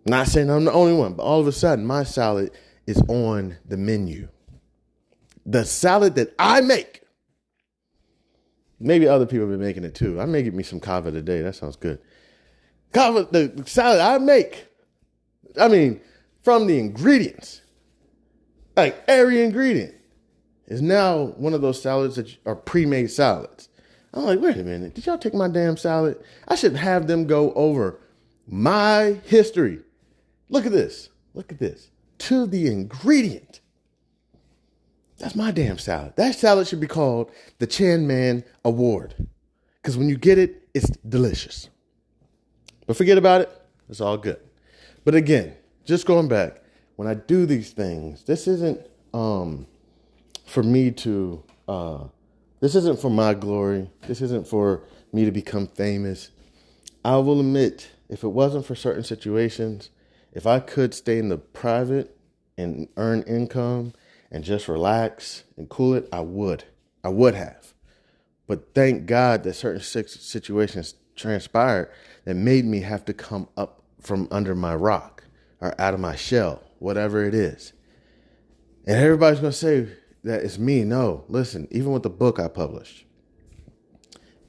Not saying I'm the only one, but all of a sudden my salad is on the menu. The salad that I make. Maybe other people have been making it too. I may get me some kava today. That sounds good. Kava, the salad I make. I mean, from the ingredients, like every ingredient is now one of those salads that are pre-made salads. I'm like, wait a minute. Did y'all take my damn salad? I should have them go over my history. Look at this. Look at this. To the ingredient. That's my damn salad. That salad should be called the Chanman Award. Because when you get it, it's delicious. But forget about it. It's all good. But again, just going back, when I do these things, this isn't for me to, this isn't for my glory. This isn't for me to become famous. I will admit, if it wasn't for certain situations, if I could stay in the private and earn income and just relax and cool it, I would. I would have. But thank God that certain situations transpired that made me have to come up from under my rock. or out of my shell, whatever it is. And everybody's going to say that it's me. No, listen, even with the book I published,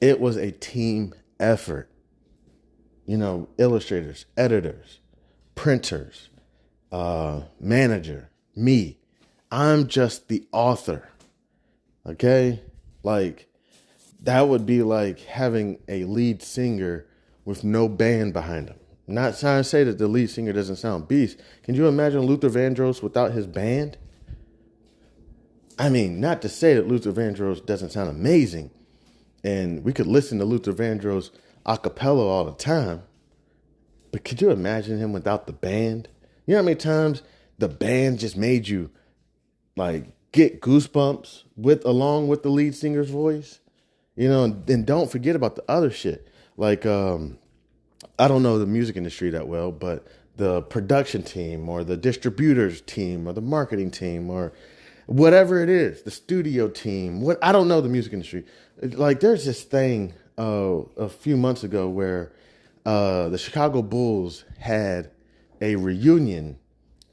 it was a team effort. Illustrators, editors, printers, manager, me. I'm just the author. Okay? Like, that would be like having a lead singer with no band behind him. Not trying to say that the lead singer doesn't sound beast. Can you imagine Luther Vandross without his band? I mean, not to say that Luther Vandross doesn't sound amazing. And we could listen to Luther Vandross a cappella all the time. But could you imagine him without the band? You know how many times the band just made you like get goosebumps along with the lead singer's voice? And then don't forget about the other shit. Like, I don't know the music industry that well, but the production team or the distributors team or the marketing team or whatever it is, the studio team. I don't know the music industry. Like, there's this thing a few months ago where the Chicago Bulls had a reunion,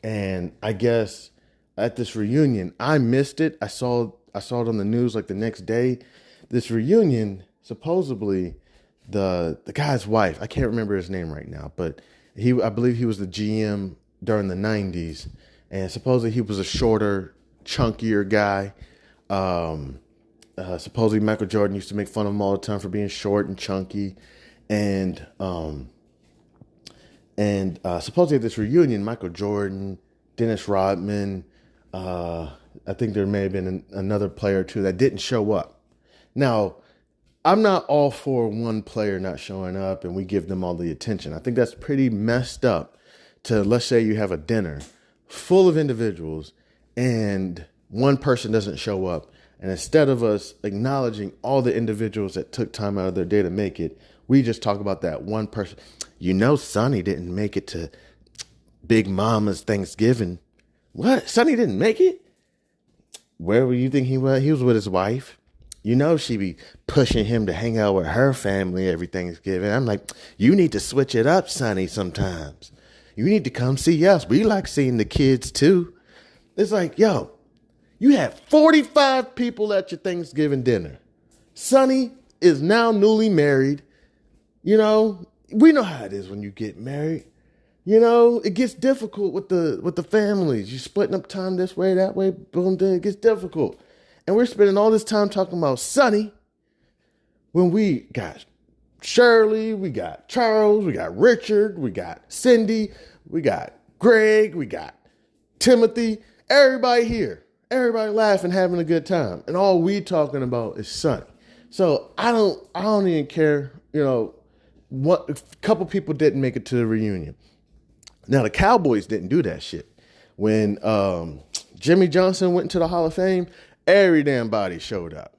and I guess at this reunion, I missed it. I saw it on the news like the next day. This reunion, supposedly, the guy's wife, I can't remember his name right now, but I believe he was the GM during the 90s, and supposedly he was a shorter, chunkier guy. Supposedly Michael Jordan used to make fun of him all the time for being short and chunky, and supposedly at this reunion, Michael Jordan, Dennis Rodman, I think there may have been another player or two that didn't show up. Now, I'm not all for one player not showing up and we give them all the attention. I think that's pretty messed up to, let's say you have a dinner full of individuals and one person doesn't show up. And instead of us acknowledging all the individuals that took time out of their day to make it, we just talk about that one person. Sonny didn't make it to Big Mama's Thanksgiving. What? Sonny didn't make it? Where were you think he was? He was with his wife. She be pushing him to hang out with her family every Thanksgiving. I'm like, you need to switch it up, Sonny, sometimes. You need to come see us. We like seeing the kids, too. It's like, yo, you have 45 people at your Thanksgiving dinner. Sonny is now newly married. We know how it is when you get married. It gets difficult with the families. You're splitting up time this way, that way, boom, then it gets difficult. And we're spending all this time talking about Sonny when we got Shirley, we got Charles, we got Richard, we got Cindy, we got Greg, we got Timothy, everybody here, everybody laughing, having a good time. And all we talking about is Sonny. So I don't even care, what a couple people didn't make it to the reunion. Now the Cowboys didn't do that shit. When Jimmy Johnson went into the Hall of Fame, every damn body showed up.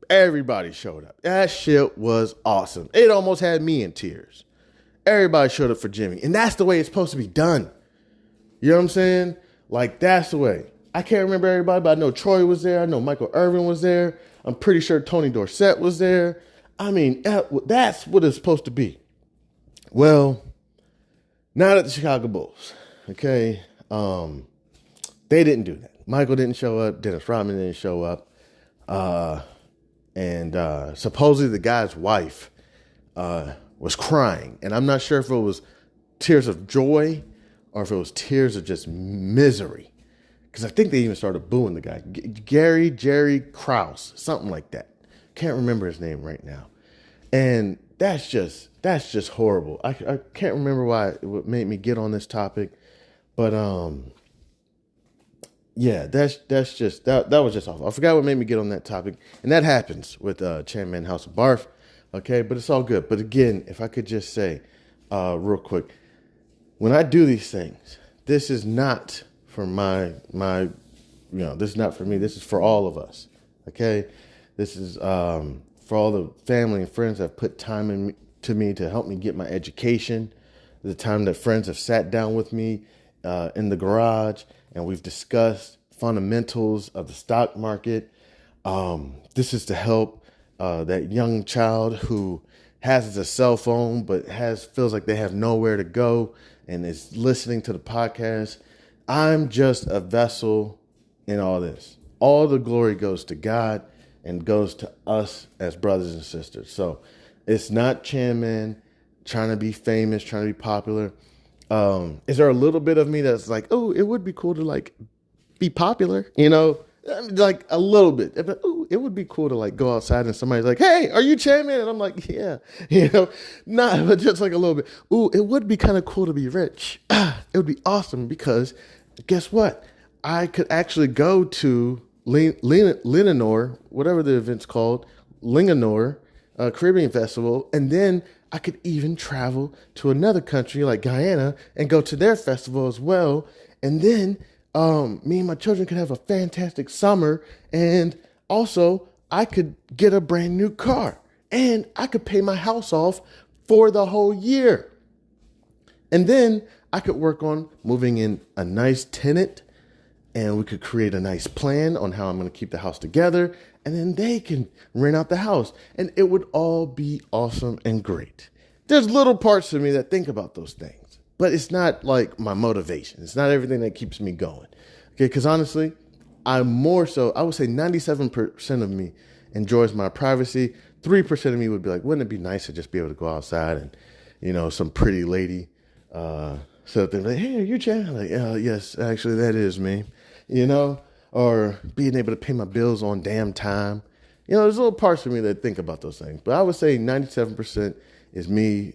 Everybody showed up. That shit was awesome. It almost had me in tears. Everybody showed up for Jimmy. And that's the way it's supposed to be done. You know what I'm saying? Like, that's the way. I can't remember everybody, but I know Troy was there. I know Michael Irvin was there. I'm pretty sure Tony Dorsett was there. I mean, that's what it's supposed to be. Well, not at the Chicago Bulls. Okay? They didn't do that. Michael didn't show up. Dennis Rodman didn't show up. And supposedly the guy's wife was crying. And I'm not sure if it was tears of joy or if it was tears of just misery. Because I think they even started booing the guy. Jerry Krause, something like that. Can't remember his name right now. And that's just horrible. I can't remember what made me get on this topic. But yeah, that was just awful. I forgot what made me get on that topic. And that happens with Chanmanhouseofb.a.r.f. Okay, but it's all good. But again, if I could just say real quick, when I do these things, this is not for this is not for me. This is for all of us. Okay, this is for all the family and friends that have put time into me to help me get my education. The time that friends have sat down with me in the garage and we've discussed fundamentals of the stock market. This is to help that young child who has a cell phone but feels like they have nowhere to go and is listening to the podcast. I'm just a vessel in all this. All the glory goes to God and goes to us as brothers and sisters. So it's not Chanman trying to be famous, trying to be popular. Is there a little bit of me that's like, oh, it would be cool to like be popular, like a little bit. But, oh, it would be cool to like go outside and somebody's like, hey, are you Chanman? And I'm like, yeah, not, but just like a little bit. Ooh, it would be kind of cool to be rich. It would be awesome because guess what? I could actually go to Linganore, whatever the event's called, Linganore, Caribbean Festival, and then I could even travel to another country like Guyana and go to their festival as well. And then me and my children could have a fantastic summer. And also I could get a brand new car and I could pay my house off for the whole year. And then I could work on moving in a nice tenant, and we could create a nice plan on how I'm going to keep the house together. And then they can rent out the house and it would all be awesome and great. There's little parts of me that think about those things, but it's not like my motivation. It's not everything that keeps me going. Okay. Cause honestly, I would say 97% of me enjoys my privacy. 3% of me would be like, wouldn't it be nice to just be able to go outside and, some pretty lady, so they're like, hey, are you Chad? I'm like, yes, actually that is me, or being able to pay my bills on damn time. There's little parts of me that think about those things, but I would say 97% is me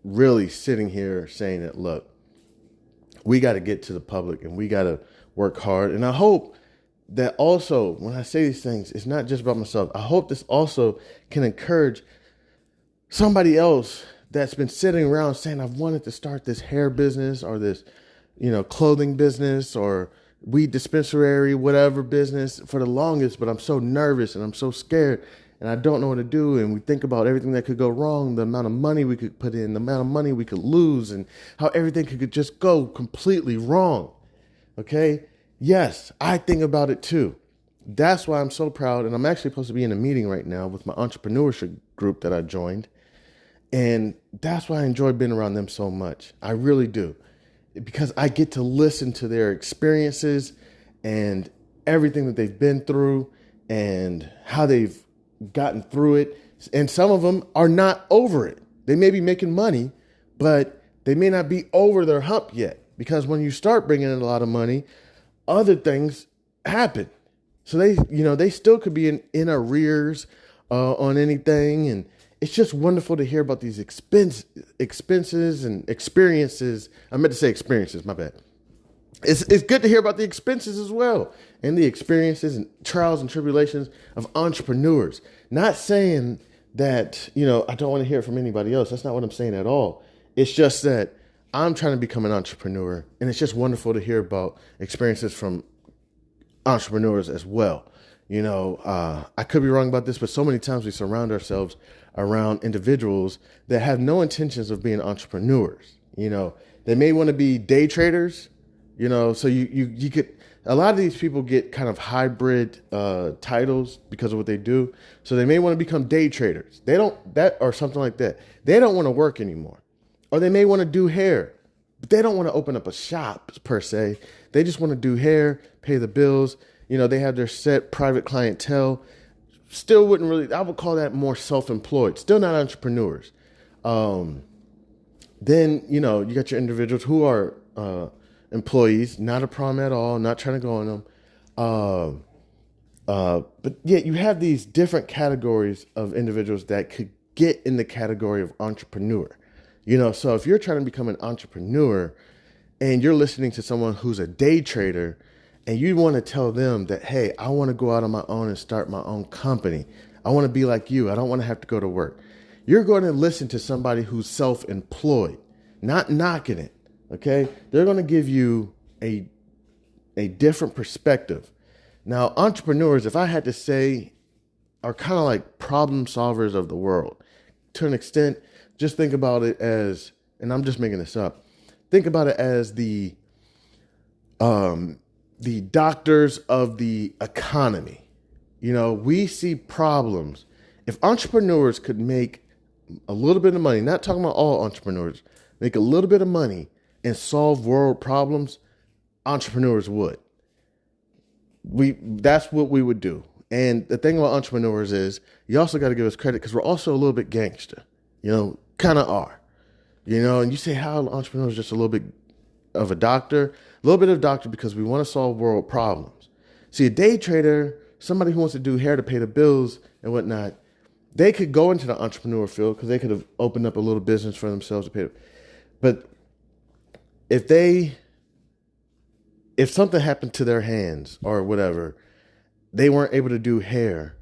really sitting here saying that, look, we got to get to the public and we got to work hard. And I hope that also when I say these things, it's not just about myself. I hope this also can encourage somebody else that's been sitting around saying, I've wanted to start this hair business or this, clothing business or weed dispensary, whatever business for the longest, but I'm so nervous and I'm so scared and I don't know what to do. And we think about everything that could go wrong, the amount of money we could put in, the amount of money we could lose, and how everything could just go completely wrong. Okay. Yes, I think about it too. That's why I'm so proud. And I'm actually supposed to be in a meeting right now with my entrepreneurship group that I joined. And that's why I enjoy being around them so much. I really do. Because I get to listen to their experiences and everything that they've been through and how they've gotten through it. And some of them are not over it. They may be making money, but they may not be over their hump yet. Because when you start bringing in a lot of money, other things happen. So they still could be in arrears on anything. And it's just wonderful to hear about these expenses and experiences. I meant to say experiences, my bad. It's good to hear about the expenses as well and the experiences and trials and tribulations of entrepreneurs. Not saying that, I don't want to hear it from anybody else. That's not what I'm saying at all. It's just that I'm trying to become an entrepreneur, and it's just wonderful to hear about experiences from entrepreneurs as well. I could be wrong about this, but so many times we surround ourselves around individuals that have no intentions of being entrepreneurs. They may want to be day traders, so you could, a lot of these people get kind of hybrid titles because of what they do. So they may want to become day traders. Or something like that. They don't want to work anymore. Or they may want to do hair, but they don't want to open up a shop per se. They just want to do hair, pay the bills. They have their set private clientele. Still wouldn't really, I would call that more self-employed. Still not entrepreneurs. Then, you got your individuals who are employees, not a problem at all, not trying to go on them. But yet you have these different categories of individuals that could get in the category of entrepreneur. So if you're trying to become an entrepreneur and you're listening to someone who's a day trader and you want to tell them that, hey, I want to go out on my own and start my own company. I want to be like you. I don't want to have to go to work. You're going to listen to somebody who's self-employed, not knocking it. Okay. They're going to give you a different perspective. Now, entrepreneurs, if I had to say, are kind of like problem solvers of the world to an extent. Just think about it as, and I'm just making this up, think about it as the doctors of the economy. We see problems. If entrepreneurs could make a little bit of money, not talking about all entrepreneurs, make a little bit of money and solve world problems, entrepreneurs would. That's what we would do. And the thing about entrepreneurs is you also got to give us credit because we're also a little bit gangster, kind of are, and you say how an entrepreneur is just a little bit of a doctor, a little bit of doctor because we want to solve world problems. See, a day trader, somebody who wants to do hair to pay the bills and whatnot, they could go into the entrepreneur field because they could have opened up a little business for themselves to pay. But if something happened to their hands or whatever, they weren't able to do hair,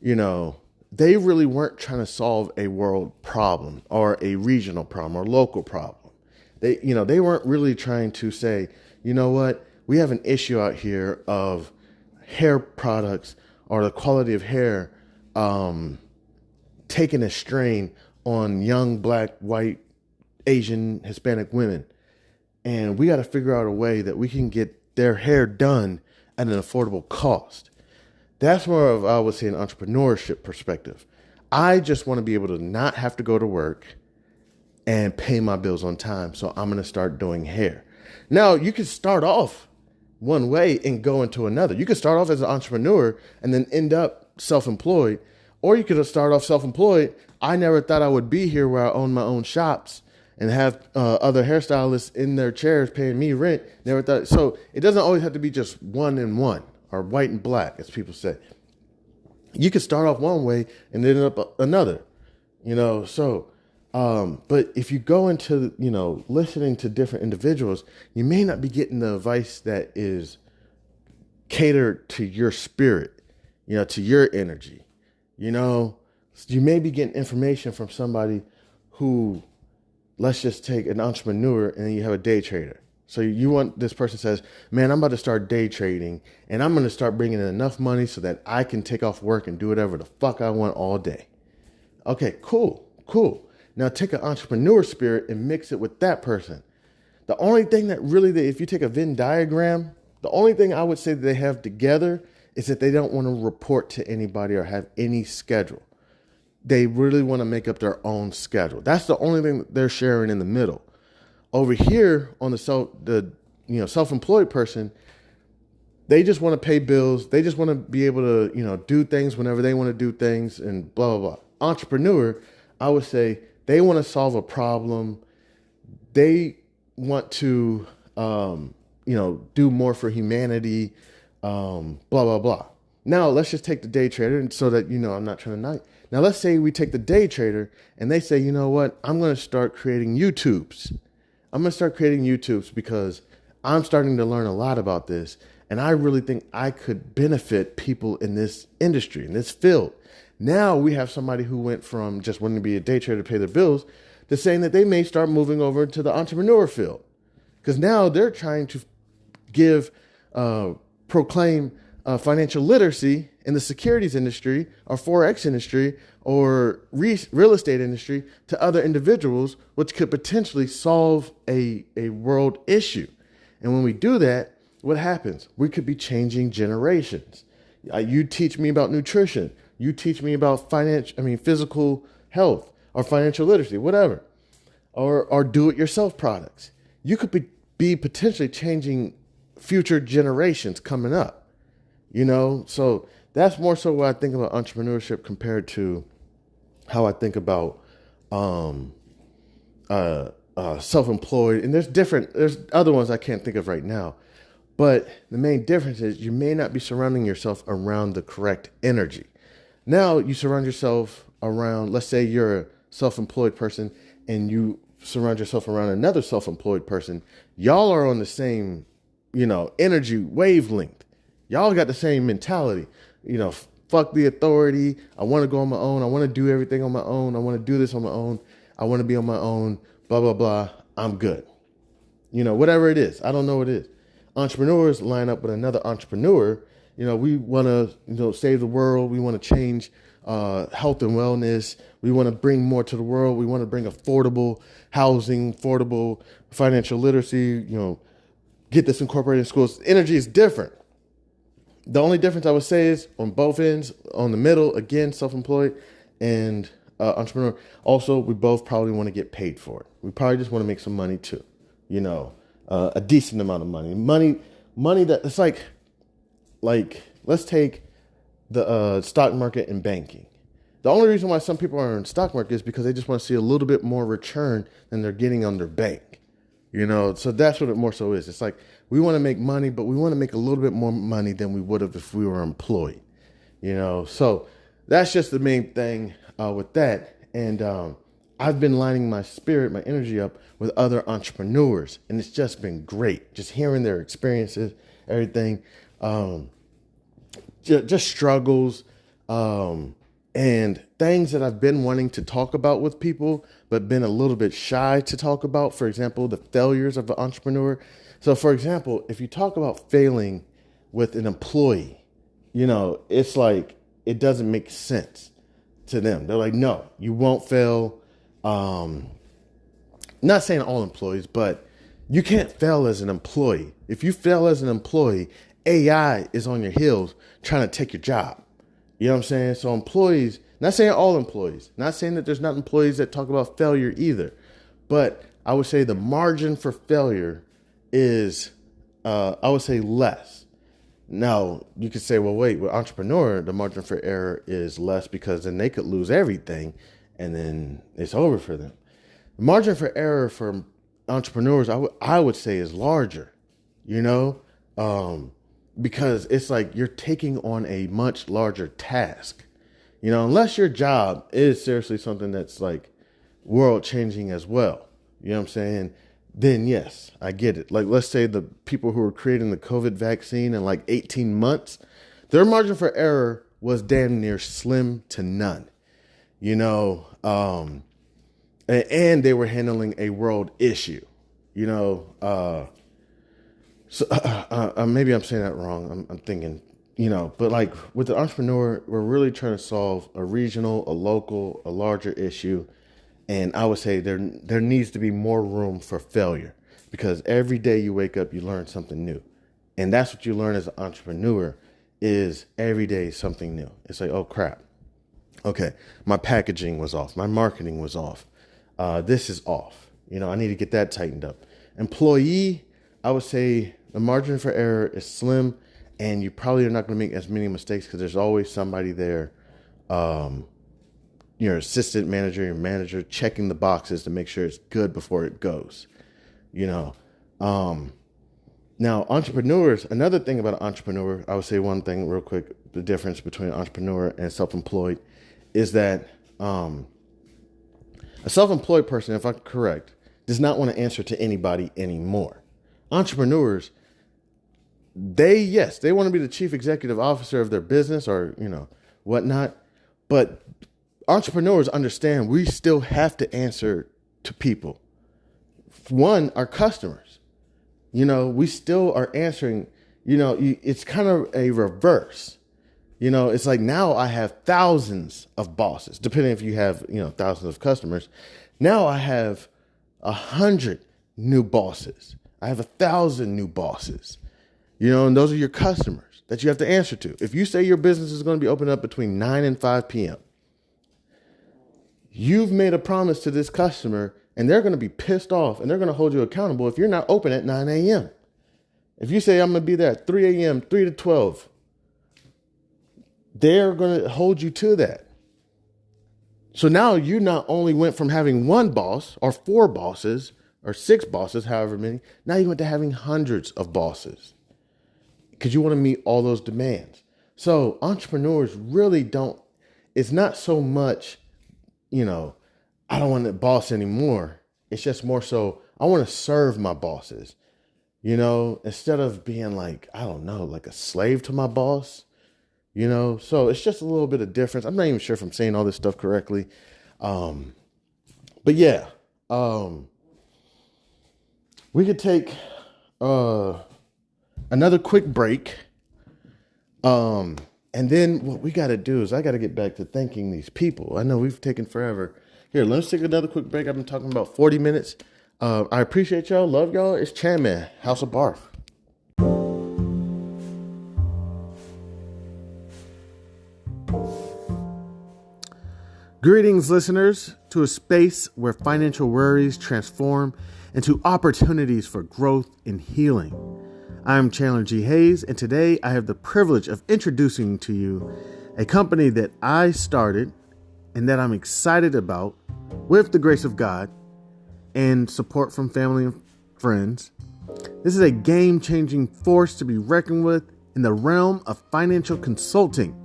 they really weren't trying to solve a world problem or a regional problem or local problem. They weren't really trying to say, you know what, we have an issue out here of hair products or the quality of hair taking a strain on young Black, white, Asian, Hispanic women. And we got to figure out a way that we can get their hair done at an affordable cost. That's more of, I would say, an entrepreneurship perspective. I just want to be able to not have to go to work and pay my bills on time. So I'm going to start doing hair. Now, you could start off one way and go into another. You could start off as an entrepreneur and then end up self-employed. Or you could start off self-employed. I never thought I would be here where I own my own shops and have other hairstylists in their chairs paying me rent. Never thought. So it doesn't always have to be just one and one or white and black, as people say. You could start off one way and end up another, but if you go into, listening to different individuals, you may not be getting the advice that is catered to your spirit, to your energy. You may be getting information from somebody who, let's just take an entrepreneur and then you have a day trader. So you want, this person says, man, I'm about to start day trading and I'm going to start bringing in enough money so that I can take off work and do whatever the fuck I want all day. Okay, cool. Now take an entrepreneur spirit and mix it with that person. The only thing that really, if you take a Venn diagram, the only thing I would say that they have together is that they don't want to report to anybody or have any schedule. They really want to make up their own schedule. That's the only thing that they're sharing in the middle. Over here on the self-employed person, they just want to pay bills. They just want to be able to, do things whenever they want to do things and blah, blah, blah. Entrepreneur, I would say they want to solve a problem. They want to, do more for humanity, blah, blah, blah. Now, let's just take the day trader and so that, I'm not trying to knock. Now, let's say we take the day trader and they say, you know what, I'm going to start creating YouTubes. I'm going to start creating YouTubes because I'm starting to learn a lot about this. And I really think I could benefit people in this industry, in this field. Now we have somebody who went from just wanting to be a day trader to pay their bills to saying that they may start moving over to the entrepreneur field. Because now they're trying to proclaim financial literacy in the securities industry or Forex industry or real estate industry to other individuals, which could potentially solve a world issue. And when we do that, what happens? We could be changing generations. You teach me about nutrition. You teach me about physical health or financial literacy, whatever, or do-it-yourself products. You could be potentially changing future generations coming up, So that's more so what I think about entrepreneurship compared to how I think about self-employed. And there's other ones I can't think of right now. But the main difference is you may not be surrounding yourself around the correct energy. Now you surround yourself around, let's say you're a self-employed person and you surround yourself around another self-employed person. Y'all are on the same, energy wavelength. Y'all got the same mentality. Fuck the authority. I want to go on my own. I want to do everything on my own. I want to do this on my own. I want to be on my own. Blah, blah, blah. I'm good. Whatever it is. I don't know what it is. Entrepreneurs line up with another entrepreneur. We want to, save the world. We want to change health and wellness. We want to bring more to the world. We want to bring affordable housing, affordable financial literacy, get this incorporated in schools. Energy is different. The only difference I would say is on both ends, on the middle, again, self-employed and entrepreneur. Also, we both probably want to get paid for it. We probably just want to make some money too. a decent amount of money that it's like let's take the stock market and banking. The only reason why some people are in stock market is because they just want to see a little bit more return than they're getting on their bank. So that's what it more so is. It's like we want to make money, but we want to make a little bit more money than we would have if we were employed. So that's just the main thing with that. And I've been lining my energy up with other entrepreneurs, and it's just been great. Just hearing their experiences, everything, just struggles, and things that I've been wanting to talk about with people, but been a little bit shy to talk about. For example, the failures of an entrepreneur. So, for example, if you talk about failing with an employee, it's like it doesn't make sense to them. They're like, no, you won't fail. Not saying all employees, but you can't fail as an employee. If you fail as an employee, AI is on your heels trying to take your job. You know what I'm saying? So employees, not saying all employees, not saying that there's not employees that talk about failure either, but I would say the margin for failure is, I would say less. Now, you could say, well, wait, with entrepreneur, the margin for error is less because then they could lose everything and then it's over for them. The margin for error for entrepreneurs, I would say is larger, because it's like you're taking on a much larger task, unless your job is seriously something that's like world changing as well. You know what I'm saying? Then yes, I get it. Like, let's say the people who were creating the COVID vaccine in like 18 months, their margin for error was damn near slim to none, and they were handling a world issue, So maybe I'm saying that wrong. I'm thinking, but like with the entrepreneur, we're really trying to solve a regional, a local, a larger issue. And I would say there needs to be more room for failure because every day you wake up, you learn something new. And that's what you learn as an entrepreneur is every day something new. It's like, oh crap. Okay. My packaging was off. My marketing was off. This is off. I need to get that tightened up. Employee, I would say the margin for error is slim, and you probably are not going to make as many mistakes because there's always somebody there, your assistant manager, your manager, checking the boxes to make sure it's good before it goes. Now, entrepreneurs, another thing about an entrepreneur, I would say one thing real quick, the difference between an entrepreneur and self-employed is that a self-employed person, if I'm correct, does not want to answer to anybody anymore. Entrepreneurs, they want to be the chief executive officer of their business or, whatnot. But entrepreneurs understand we still have to answer to people. One, our customers, we still are answering, it's kind of a reverse. It's like now I have thousands of bosses, depending if you have, thousands of customers. Now I have 100 new bosses. I have 1,000 new bosses, and those are your customers that you have to answer to. If you say your business is going to be open up between 9 and 5 p.m., you've made a promise to this customer and they're going to be pissed off and they're going to hold you accountable if you're not open at 9 a.m. If you say, I'm going to be there at 3 a.m., 3 to 12, they're going to hold you to that. So now you not only went from having one boss or 4 bosses or 6 bosses, however many, now you went to having hundreds of bosses because you want to meet all those demands. So entrepreneurs really don't, it's not so much, I don't want to boss anymore. It's just more so, I want to serve my bosses, instead of being like, I don't know, like a slave to my boss, so it's just a little bit of difference. I'm not even sure if I'm saying all this stuff correctly. But yeah, we could take another quick break. And then what we got to do is I got to get back to thanking these people. I know we've taken forever. Here, let's take another quick break. I've been talking about 40 minutes. I appreciate y'all. Love y'all. It's Chanmanhouseofb.a.r.f. Greetings, listeners, to a space where financial worries transform into opportunities for growth and healing. I'm Chandlerghayes, and today I have the privilege of introducing to you a company that I started and that I'm excited about with the grace of God and support from family and friends. This is a game-changing force to be reckoned with in the realm of financial consulting.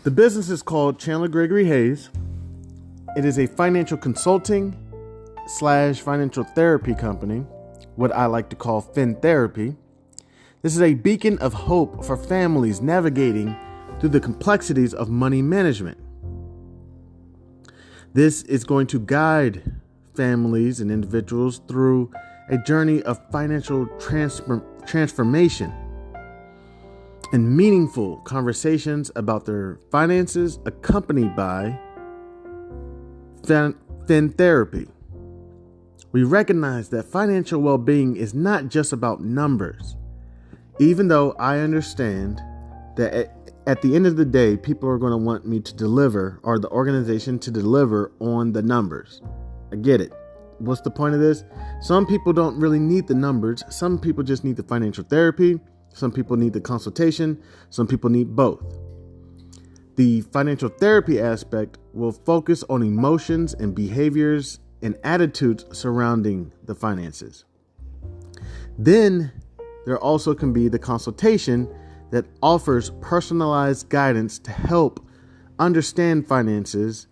The business is called Chandlerghayes. It is a financial consulting / financial therapy company, what I like to call fin therapy. This is a beacon of hope for families navigating through the complexities of money management. This is going to guide families and individuals through a journey of financial transformation and meaningful conversations about their finances, accompanied by fin therapy. We recognize that financial well-being is not just about numbers, even though I understand that at the end of the day, people are going to want me to deliver, or the organization to deliver on the numbers. I get it. What's the point of this? Some people don't really need the numbers. Some people just need the financial therapy. Some people need the consultation. Some people need both. The financial therapy aspect will focus on emotions and behaviors and attitudes surrounding the finances. Then there also can be the consultation that offers personalized guidance to help understand finances.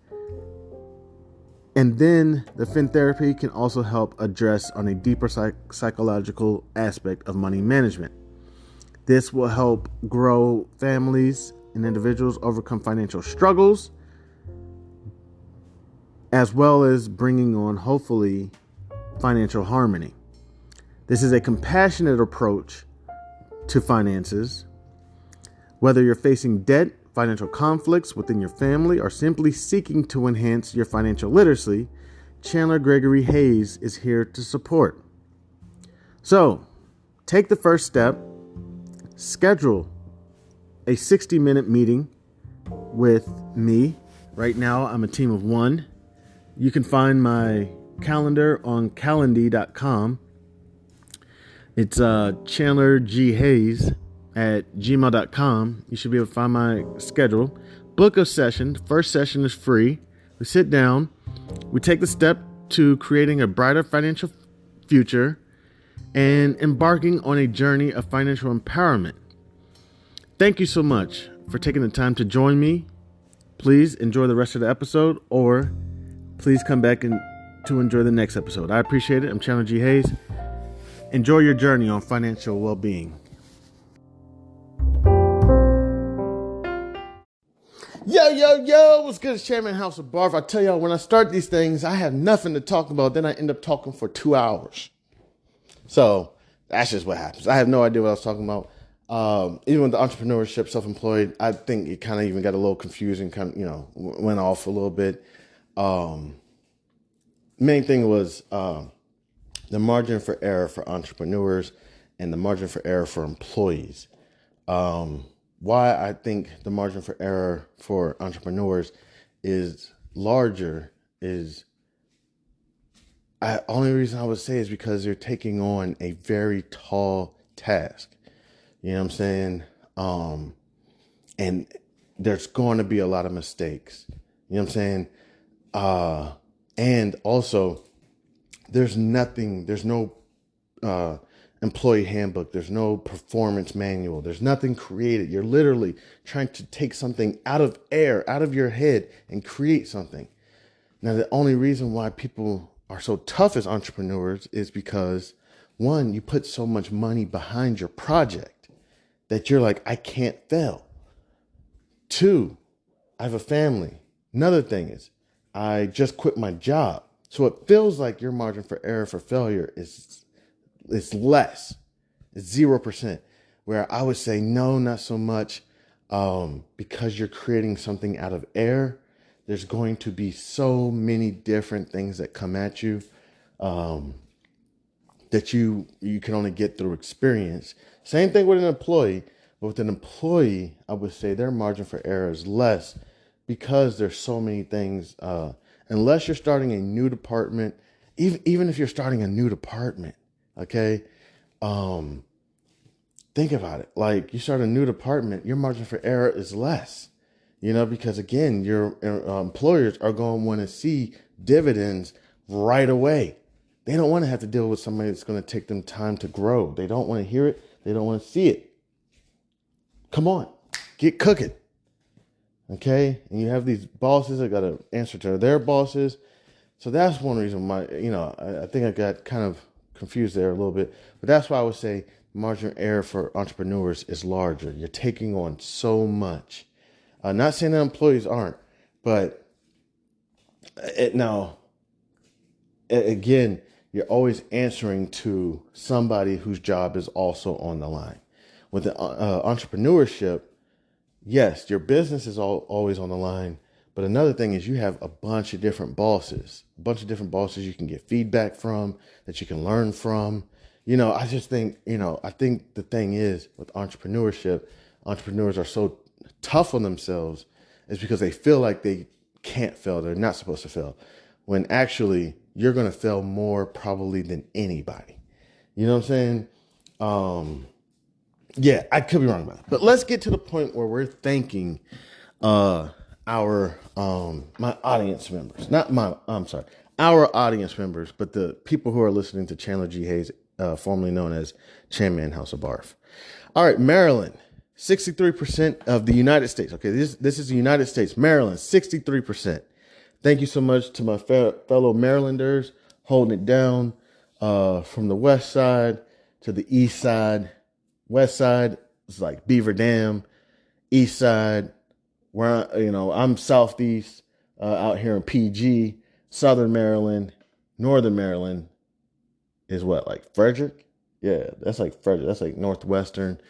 And then the fin therapy can also help address on a deeper psychological aspect of money management. This will help grow families and individuals overcome financial struggles, as well as bringing on, hopefully, financial harmony. This is a compassionate approach to finances. Whether you're facing debt, financial conflicts within your family, or simply seeking to enhance your financial literacy, Chandlerghayes is here to support. So, take the first step. Schedule a 60-minute meeting with me. Right now, I'm a team of one. You can find my calendar on Calendly.com. It's Chandlerghayes@gmail.com. You should be able to find my schedule. Book a session. First session is free. We sit down. We take the step to creating a brighter financial future and embarking on a journey of financial empowerment. Thank you so much for taking the time to join me. Please enjoy the rest of the episode, or please come back to enjoy the next episode. I appreciate it. I'm Chandlerghayes. Enjoy your journey on financial well-being. Yo, what's good? It's Chanmanhouseofb.a.r.f. I tell y'all, when I start these things, I have nothing to talk about. Then I end up talking for 2 hours. So that's just what happens. I have no idea what I was talking about. Even with the entrepreneurship, self-employed, I think it kind of even got a little confusing, went off a little bit. Main thing was the margin for error for entrepreneurs and the margin for error for employees. Why I think the margin for error for entrepreneurs is larger is only reason I would say is because they're taking on a very tall task. You know what I'm saying? And there's going to be a lot of mistakes. You know what I'm saying? And also, there's no employee handbook. There's no performance manual. There's nothing created. You're literally trying to take something out of your head and create something. Now, the only reason why people are so tough as entrepreneurs is because, one, you put so much money behind your project that you're like, I can't fail. Two, I have a family. Another thing is, I just quit my job. So it feels like your margin for error for failure is less. It's 0%. Where I would say, no, not so much. Because you're creating something out of air, there's going to be so many different things that come at you that you can only get through experience. Same thing with an employee. But with an employee, I would say their margin for error is less because there's so many things. Unless you're starting a new department even if you're starting a new department, okay, think about it. Like, you start a new department, your margin for error is less, because again, your employers are going to want to see dividends right away. They don't want to have to deal with somebody that's going to take them time to grow. They don't want to hear it. They don't want to see it. Come on, get cooking. Okay. And you have these bosses that got to answer to their bosses. So that's one reason why, I think I got kind of confused there a little bit, but that's why I would say margin of error for entrepreneurs is larger. You're taking on so much. Not saying that employees aren't, but again, you're always answering to somebody whose job is also on the line. With the entrepreneurship, yes, your business is always on the line. But another thing is you have a bunch of different bosses you can get feedback from, that you can learn from. I just think, I think the thing is with entrepreneurship, entrepreneurs are so tough on themselves is because they feel like they can't fail. They're not supposed to fail. When actually you're going to fail more probably than anybody. You know what I'm saying? Yeah, I could be wrong about it. But let's get to the point where we're thanking our my audience members. Our audience members, but the people who are listening to Chandlerghayes, formerly known as Chanmanhouseofb.a.r.f. All right, Maryland, 63% of the United States. Okay, this is the United States. Maryland, 63%. Thank you so much to my fellow Marylanders holding it down from the west side to the east side. West side is like Beaver Dam. East side, where I'm southeast, out here in PG. Southern Maryland, Northern Maryland is what, like Frederick? Yeah, that's like Frederick. That's like Northwestern.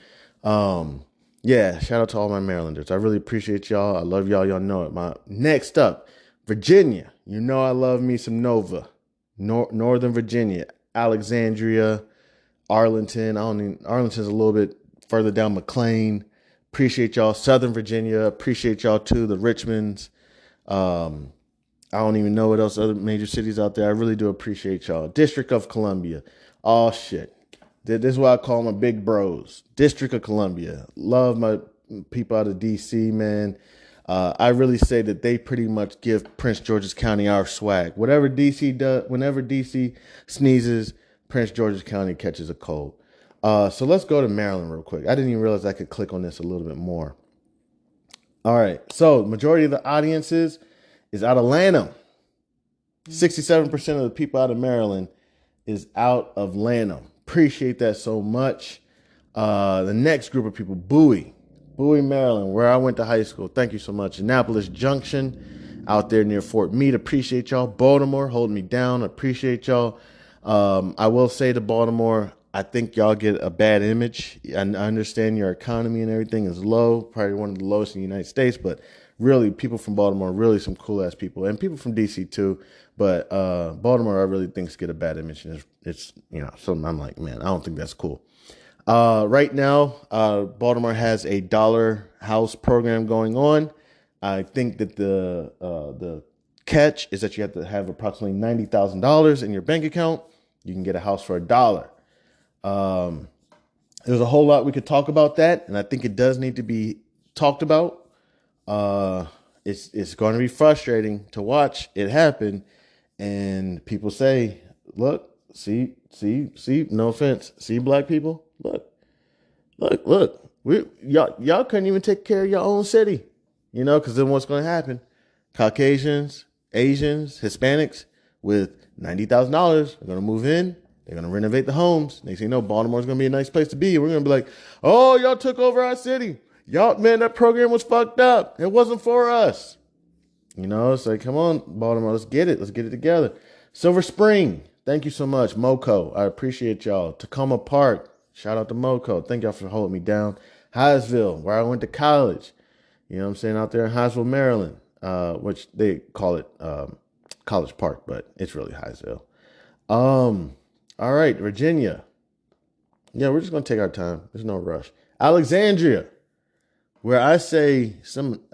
Yeah, shout out to all my Marylanders. I really appreciate y'all. I love y'all. Y'all know it. Next up, Virginia. I love me some Nova. Northern Virginia, Alexandria, Arlington. Arlington's a little bit further down. McLean. Appreciate y'all. Southern Virginia. Appreciate y'all too. The Richmonds. I don't even know what else other major cities out there. I really do appreciate y'all. District of Columbia. Oh shit. This is what I call my big bros. District of Columbia. Love my people out of DC, man. I really say that they pretty much give Prince George's County our swag. Whatever DC does, whenever DC sneezes, Prince George's County catches a cold. So let's go to Maryland real quick. I didn't even realize I could click on this a little bit more. All right. So majority of the audiences is out of Lanham. 67% of the people out of Maryland is out of Lanham. Appreciate that so much. The next group of people, Bowie, Maryland, where I went to high school. Thank you so much. Annapolis Junction, out there near Fort Meade. Appreciate y'all. Baltimore, holding me down. Appreciate y'all. I will say to Baltimore, I think y'all get a bad image. I understand your economy and everything is low, probably one of the lowest in the United States, but really, people from Baltimore are really some cool ass people, and people from DC too. But Baltimore, I really think get a bad image, and it's something I'm like, man, I don't think that's cool. Right now, Baltimore has a dollar house program going on. I think that the catch is that you have to have approximately $90,000 in your bank account. You can get a house for $1. There's a whole lot we could talk about that, and I think it does need to be talked about. It's going to be frustrating to watch it happen, and people say, "Look, see, no offense, see, black people, look, y'all couldn't even take care of your own city, because then what's going to happen? Caucasians, Asians, Hispanics with $90,000 are going to move in. They're going to renovate the homes. Next thing you know, Baltimore's going to be a nice place to be. We're going to be like, oh, y'all took over our city. Y'all, man, that program was fucked up. It wasn't for us. It's like, come on, Baltimore, let's get it. Let's get it together. Silver Spring, thank you so much. Moco, I appreciate y'all. Tacoma Park, shout out to Moco. Thank y'all for holding me down. Hyattsville, where I went to college. Out there in Hyattsville, Maryland, which they call it College Park, but it's really Hyattsville. All right, Virginia. Yeah, we're just going to take our time. There's no rush. Alexandria. where I say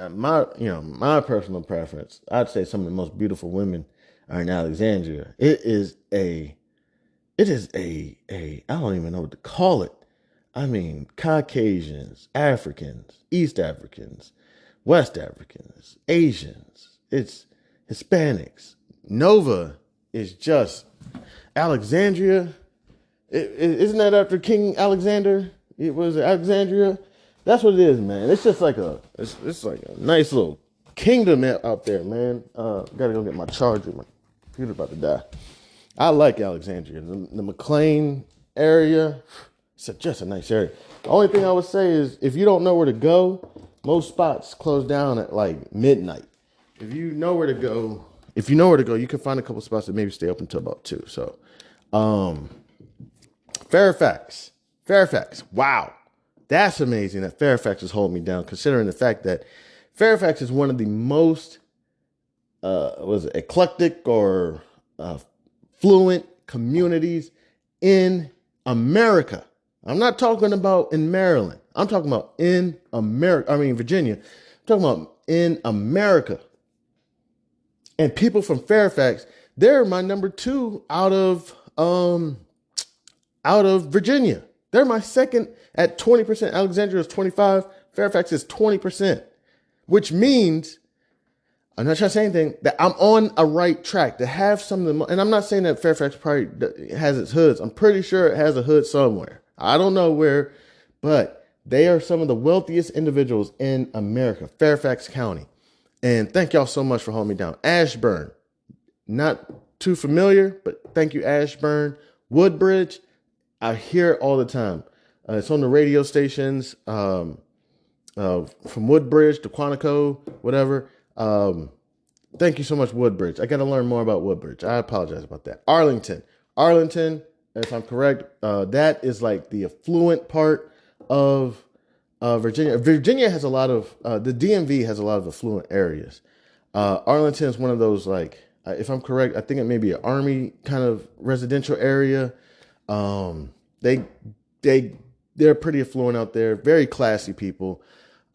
my personal preference, I'd say some of the most beautiful women are in Alexandria. It is a I don't even know what to call it. I mean, Caucasians, Africans, East Africans, West Africans, Asians, it's Hispanics. Nova is just Alexandria. Isn't that after King Alexander? It was Alexandria. That's what it is, man. It's just like it's like a nice little kingdom out there, man. Gotta go get my charger. My computer's about to die. I like Alexandria. The McLean area, it's just a nice area. The only thing I would say is if you don't know where to go, most spots close down at like midnight. If you know where to go, you can find a couple spots that maybe stay open till about 2. So, Fairfax. Wow. That's amazing that Fairfax is holding me down, considering the fact that Fairfax is one of the most eclectic or fluent communities in America. I'm not talking about in Maryland. I'm talking about in America. I mean, Virginia. I'm talking about in America. And people from Fairfax, they're my number 2 out of Virginia. They're my second at 20%. Alexandria is 25. Fairfax is 20%, which means I'm not trying to say anything, that I'm on a right track to have some of the, and I'm not saying that Fairfax probably has its hoods. I'm pretty sure it has a hood somewhere. I don't know where, but they are some of the wealthiest individuals in America, Fairfax County. And thank y'all so much for holding me down. Ashburn, not too familiar, but thank you, Ashburn. Woodbridge, I hear it all the time. It's on the radio stations, from Woodbridge to Quantico, whatever. Thank you so much, Woodbridge. I got to learn more about Woodbridge. I apologize about that. Arlington, if I'm correct, that is like the affluent part of Virginia. Virginia has a lot of, the DMV has a lot of affluent areas. Arlington is one of those, like, if I'm correct, I think it may be an Army kind of residential area. They're pretty affluent out there, very classy people.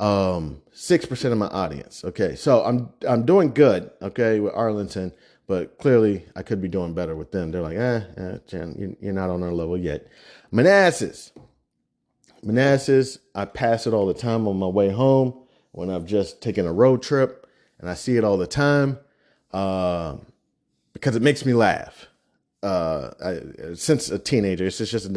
6% of my audience. Okay. So I'm doing good. Okay. With Arlington, but clearly I could be doing better with them. They're like, Jan, you're not on our level yet. Manassas, I pass it all the time on my way home when I've just taken a road trip, and I see it all the time, because it makes me laugh. Since a teenager, it's just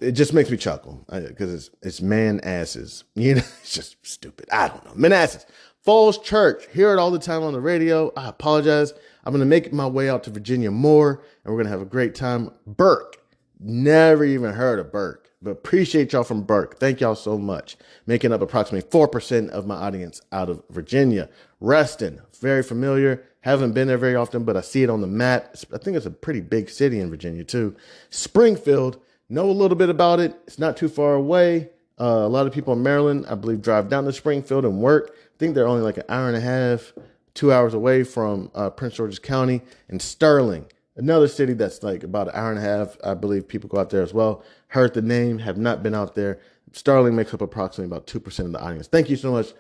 it just makes me chuckle because it's man asses. It's just stupid. I don't know. Manassas, Falls Church. Hear it all the time on the radio. I apologize. I'm going to make my way out to Virginia more, and we're going to have a great time. Burke. Never even heard of Burke, but appreciate y'all from Burke. Thank y'all so much. Making up approximately 4% of my audience out of Virginia. Reston. Very familiar. Haven't been there very often, but I see it on the map. I think it's a pretty big city in Virginia too. Springfield. Know a little bit about it. It's not too far away. A lot of people in Maryland, I believe, drive down to Springfield and work. I think they're only like an hour and a half, 2 hours away from Prince George's County. And Sterling, another city that's like about an hour and a half. I believe people go out there as well. Heard the name, have not been out there. Sterling makes up approximately about 2% of the audience. Thank you so much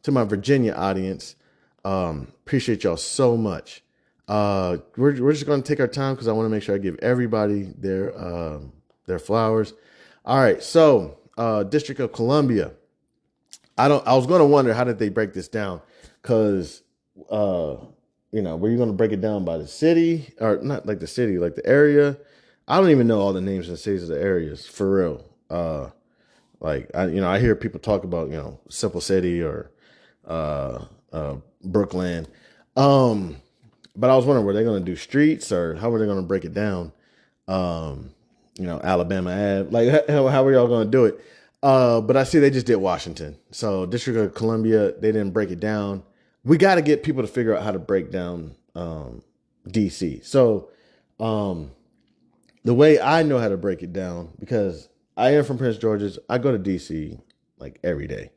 to my Virginia audience. Appreciate y'all so much. We're just going to take our time because I want to make sure I give everybody their flowers. All right. So, District of Columbia. I was going to wonder, how did they break this down? Cause, were you going to break it down by the city, or not like the city, like the area? I don't even know all the names of the cities or the areas for real. I hear people talk about, Simple City or, Brooklyn. But I was wondering, were they going to do streets, or how were they going to break it down? Alabama Ave. Like, how are y'all going to do it? But I see they just did Washington. So District of Columbia, they didn't break it down. We got to get people to figure out how to break down DC. So the way I know how to break it down, because I am from Prince George's, I go to DC like every day,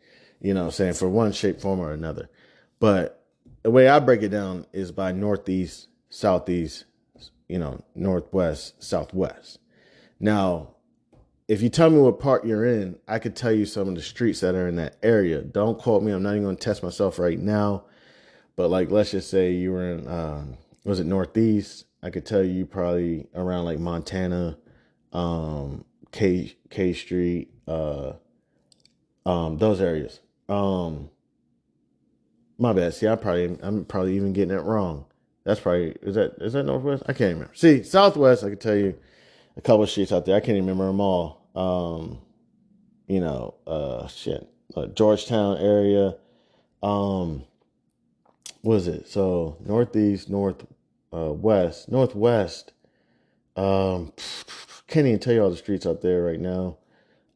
for one shape, form, or another. But the way I break it down is by northeast, southeast, northwest, southwest. Now, if you tell me what part you're in, I could tell you some of the streets that are in that area. Don't quote me. I'm not even going to test myself right now. But like, let's just say you were in, was it Northeast? I could tell you probably around like Montana, K Street, those areas. My bad. See, I'm probably even getting it wrong. That's probably, is that Northwest? I can't remember. See, Southwest, I could tell you a couple of streets out there. I can't even remember them all. Georgetown area. What is it? So Northeast, Northwest. Can't even tell you all the streets out there right now.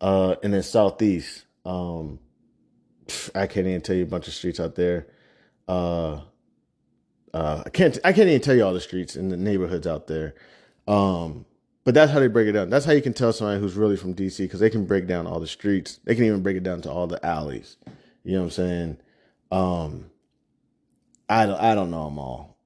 And then Southeast. I can't even tell you a bunch of streets out there. I can't even tell you all the streets and the neighborhoods out there. But that's how they break it down. That's how you can tell somebody who's really from DC, because they can break down all the streets. They can even break it down to all the alleys. You know what I'm saying? I don't know them all.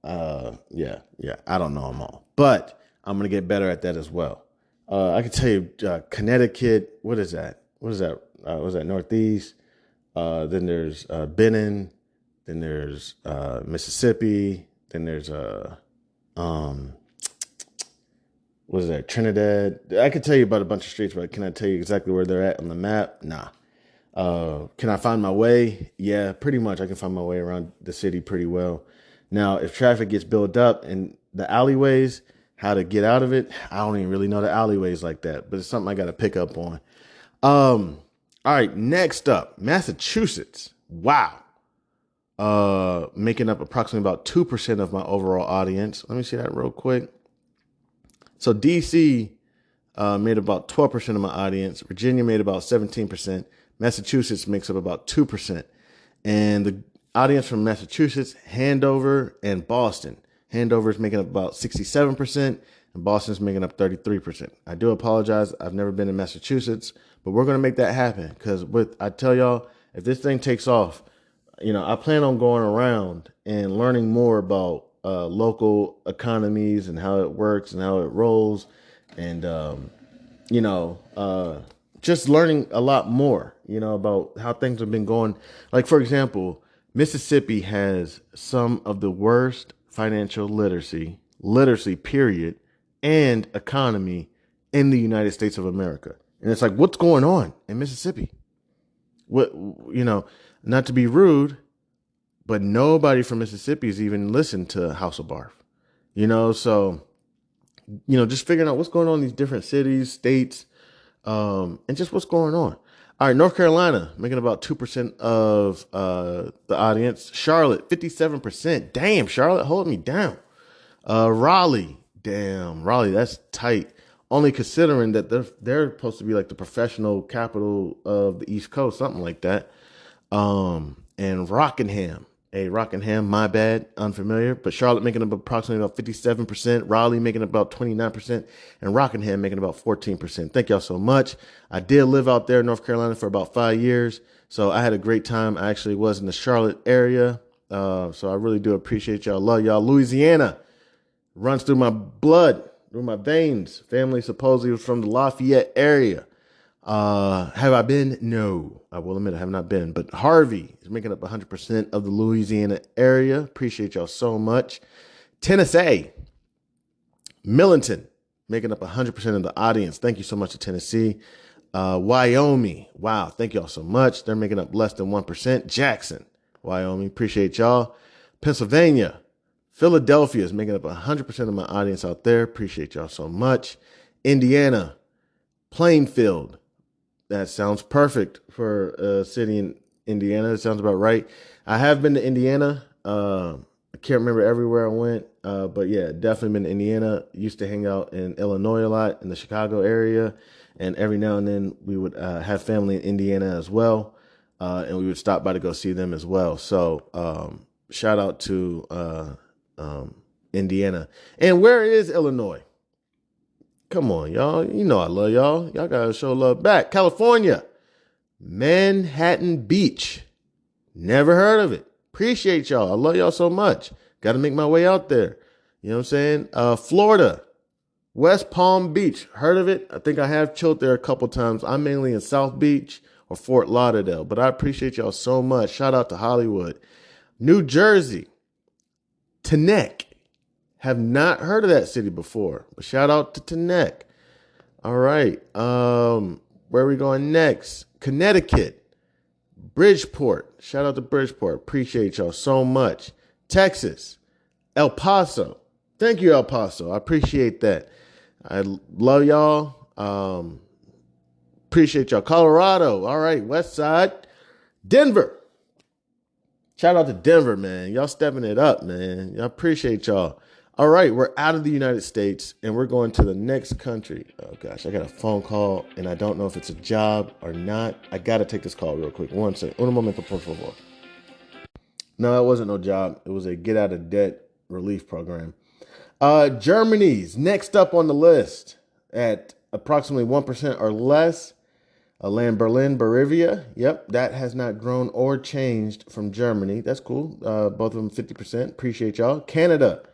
Yeah, I don't know them all. But I'm gonna get better at that as well. I can tell you Connecticut. What is that? What is that? Was that Northeast? Then there's Benton. Then there's Mississippi. Then there's what is that? Trinidad. I could tell you about a bunch of streets, but can I tell you exactly where they're at on the map? Nah. Can I find my way? Yeah, pretty much. I can find my way around the city pretty well. Now, if traffic gets built up in the alleyways, how to get out of it, I don't even really know the alleyways like that, but it's something I got to pick up on. All right, next up, Massachusetts. Wow. Making up approximately about 2% of my overall audience. Let me see that real quick. So DC made about 12% of my audience. Virginia made about 17%. Massachusetts makes up about 2%. And the audience from Massachusetts, Handover, and Boston. Handover is making up about 67%, and Boston's making up 33%. I do apologize. I've never been in Massachusetts, but we're going to make that happen, because I tell y'all, if this thing takes off, I plan on going around and learning more about local economies and how it works and how it rolls, and just learning a lot more, about how things have been going. Like, for example, Mississippi has some of the worst financial literacy period, and economy in the United States of America. And it's like, what's going on in Mississippi? What, not to be rude, but nobody from Mississippi has even listened to House of B.A.R.F. So, just figuring out what's going on in these different cities, states, and just what's going on. All right, North Carolina, making about 2% of the audience. Charlotte, 57%. Damn, Charlotte, hold me down. Raleigh, that's tight. Only considering that they're supposed to be like the professional capital of the East Coast, something like that. And Rockingham. Hey, Rockingham, my bad, unfamiliar. But Charlotte making up approximately about 57%, Raleigh making up about 29%, and Rockingham making about 14%. Thank y'all so much. I did live out there in North Carolina for about 5 years, so I had a great time. I actually was in the Charlotte area, so I really do appreciate y'all. Love y'all. Louisiana runs through my blood, through my veins. Family supposedly was from the Lafayette area. Have I been? No, I will admit I have not been, but Harvey is making up 100% of the Louisiana area. Appreciate y'all so much. Tennessee, Millington, making up 100% of the audience. Thank you so much to Tennessee. Wyoming. Wow. Thank y'all so much. They're making up less than 1%. Jackson, Wyoming. Appreciate y'all. Pennsylvania, Philadelphia is making up 100% of my audience out there. Appreciate y'all so much. Indiana, Plainfield. That sounds perfect for a city in Indiana. That sounds about right. I have been to Indiana. I can't remember everywhere I went, but yeah, definitely been to Indiana. Used to hang out in Illinois a lot, in the Chicago area, and every now and then we would have family in Indiana as well, and we would stop by to go see them as well. So shout out to Indiana. And where is Illinois? Come on, y'all. I love y'all. Y'all got to show love back. California, Manhattan Beach. Never heard of it. Appreciate y'all. I love y'all so much. Got to make my way out there. You know what I'm saying? Florida, West Palm Beach. Heard of it? I think I have chilled there a couple times. I'm mainly in South Beach or Fort Lauderdale, but I appreciate y'all so much. Shout out to Hollywood. New Jersey. Teaneck. Have not heard of that city before, but shout out to Teaneck. All right. Where are we going next? Connecticut. Bridgeport. Shout out to Bridgeport. Appreciate y'all so much. Texas. El Paso. Thank you, El Paso. I appreciate that. I love y'all. Appreciate y'all. Colorado. All right. West Side. Denver. Shout out to Denver, man. Y'all stepping it up, man. I appreciate y'all. All right, we're out of the United States and we're going to the next country. Oh gosh, I got a phone call and I don't know if it's a job or not. I got to take this call real quick. One second. Un momento, por favor. No, it wasn't no job. It was a get out of debt relief program. Germany's next up on the list at approximately 1% or less. Land Berlin, Bavaria. Yep, that has not grown or changed from Germany. That's cool. Both of them 50%. Appreciate y'all. Canada.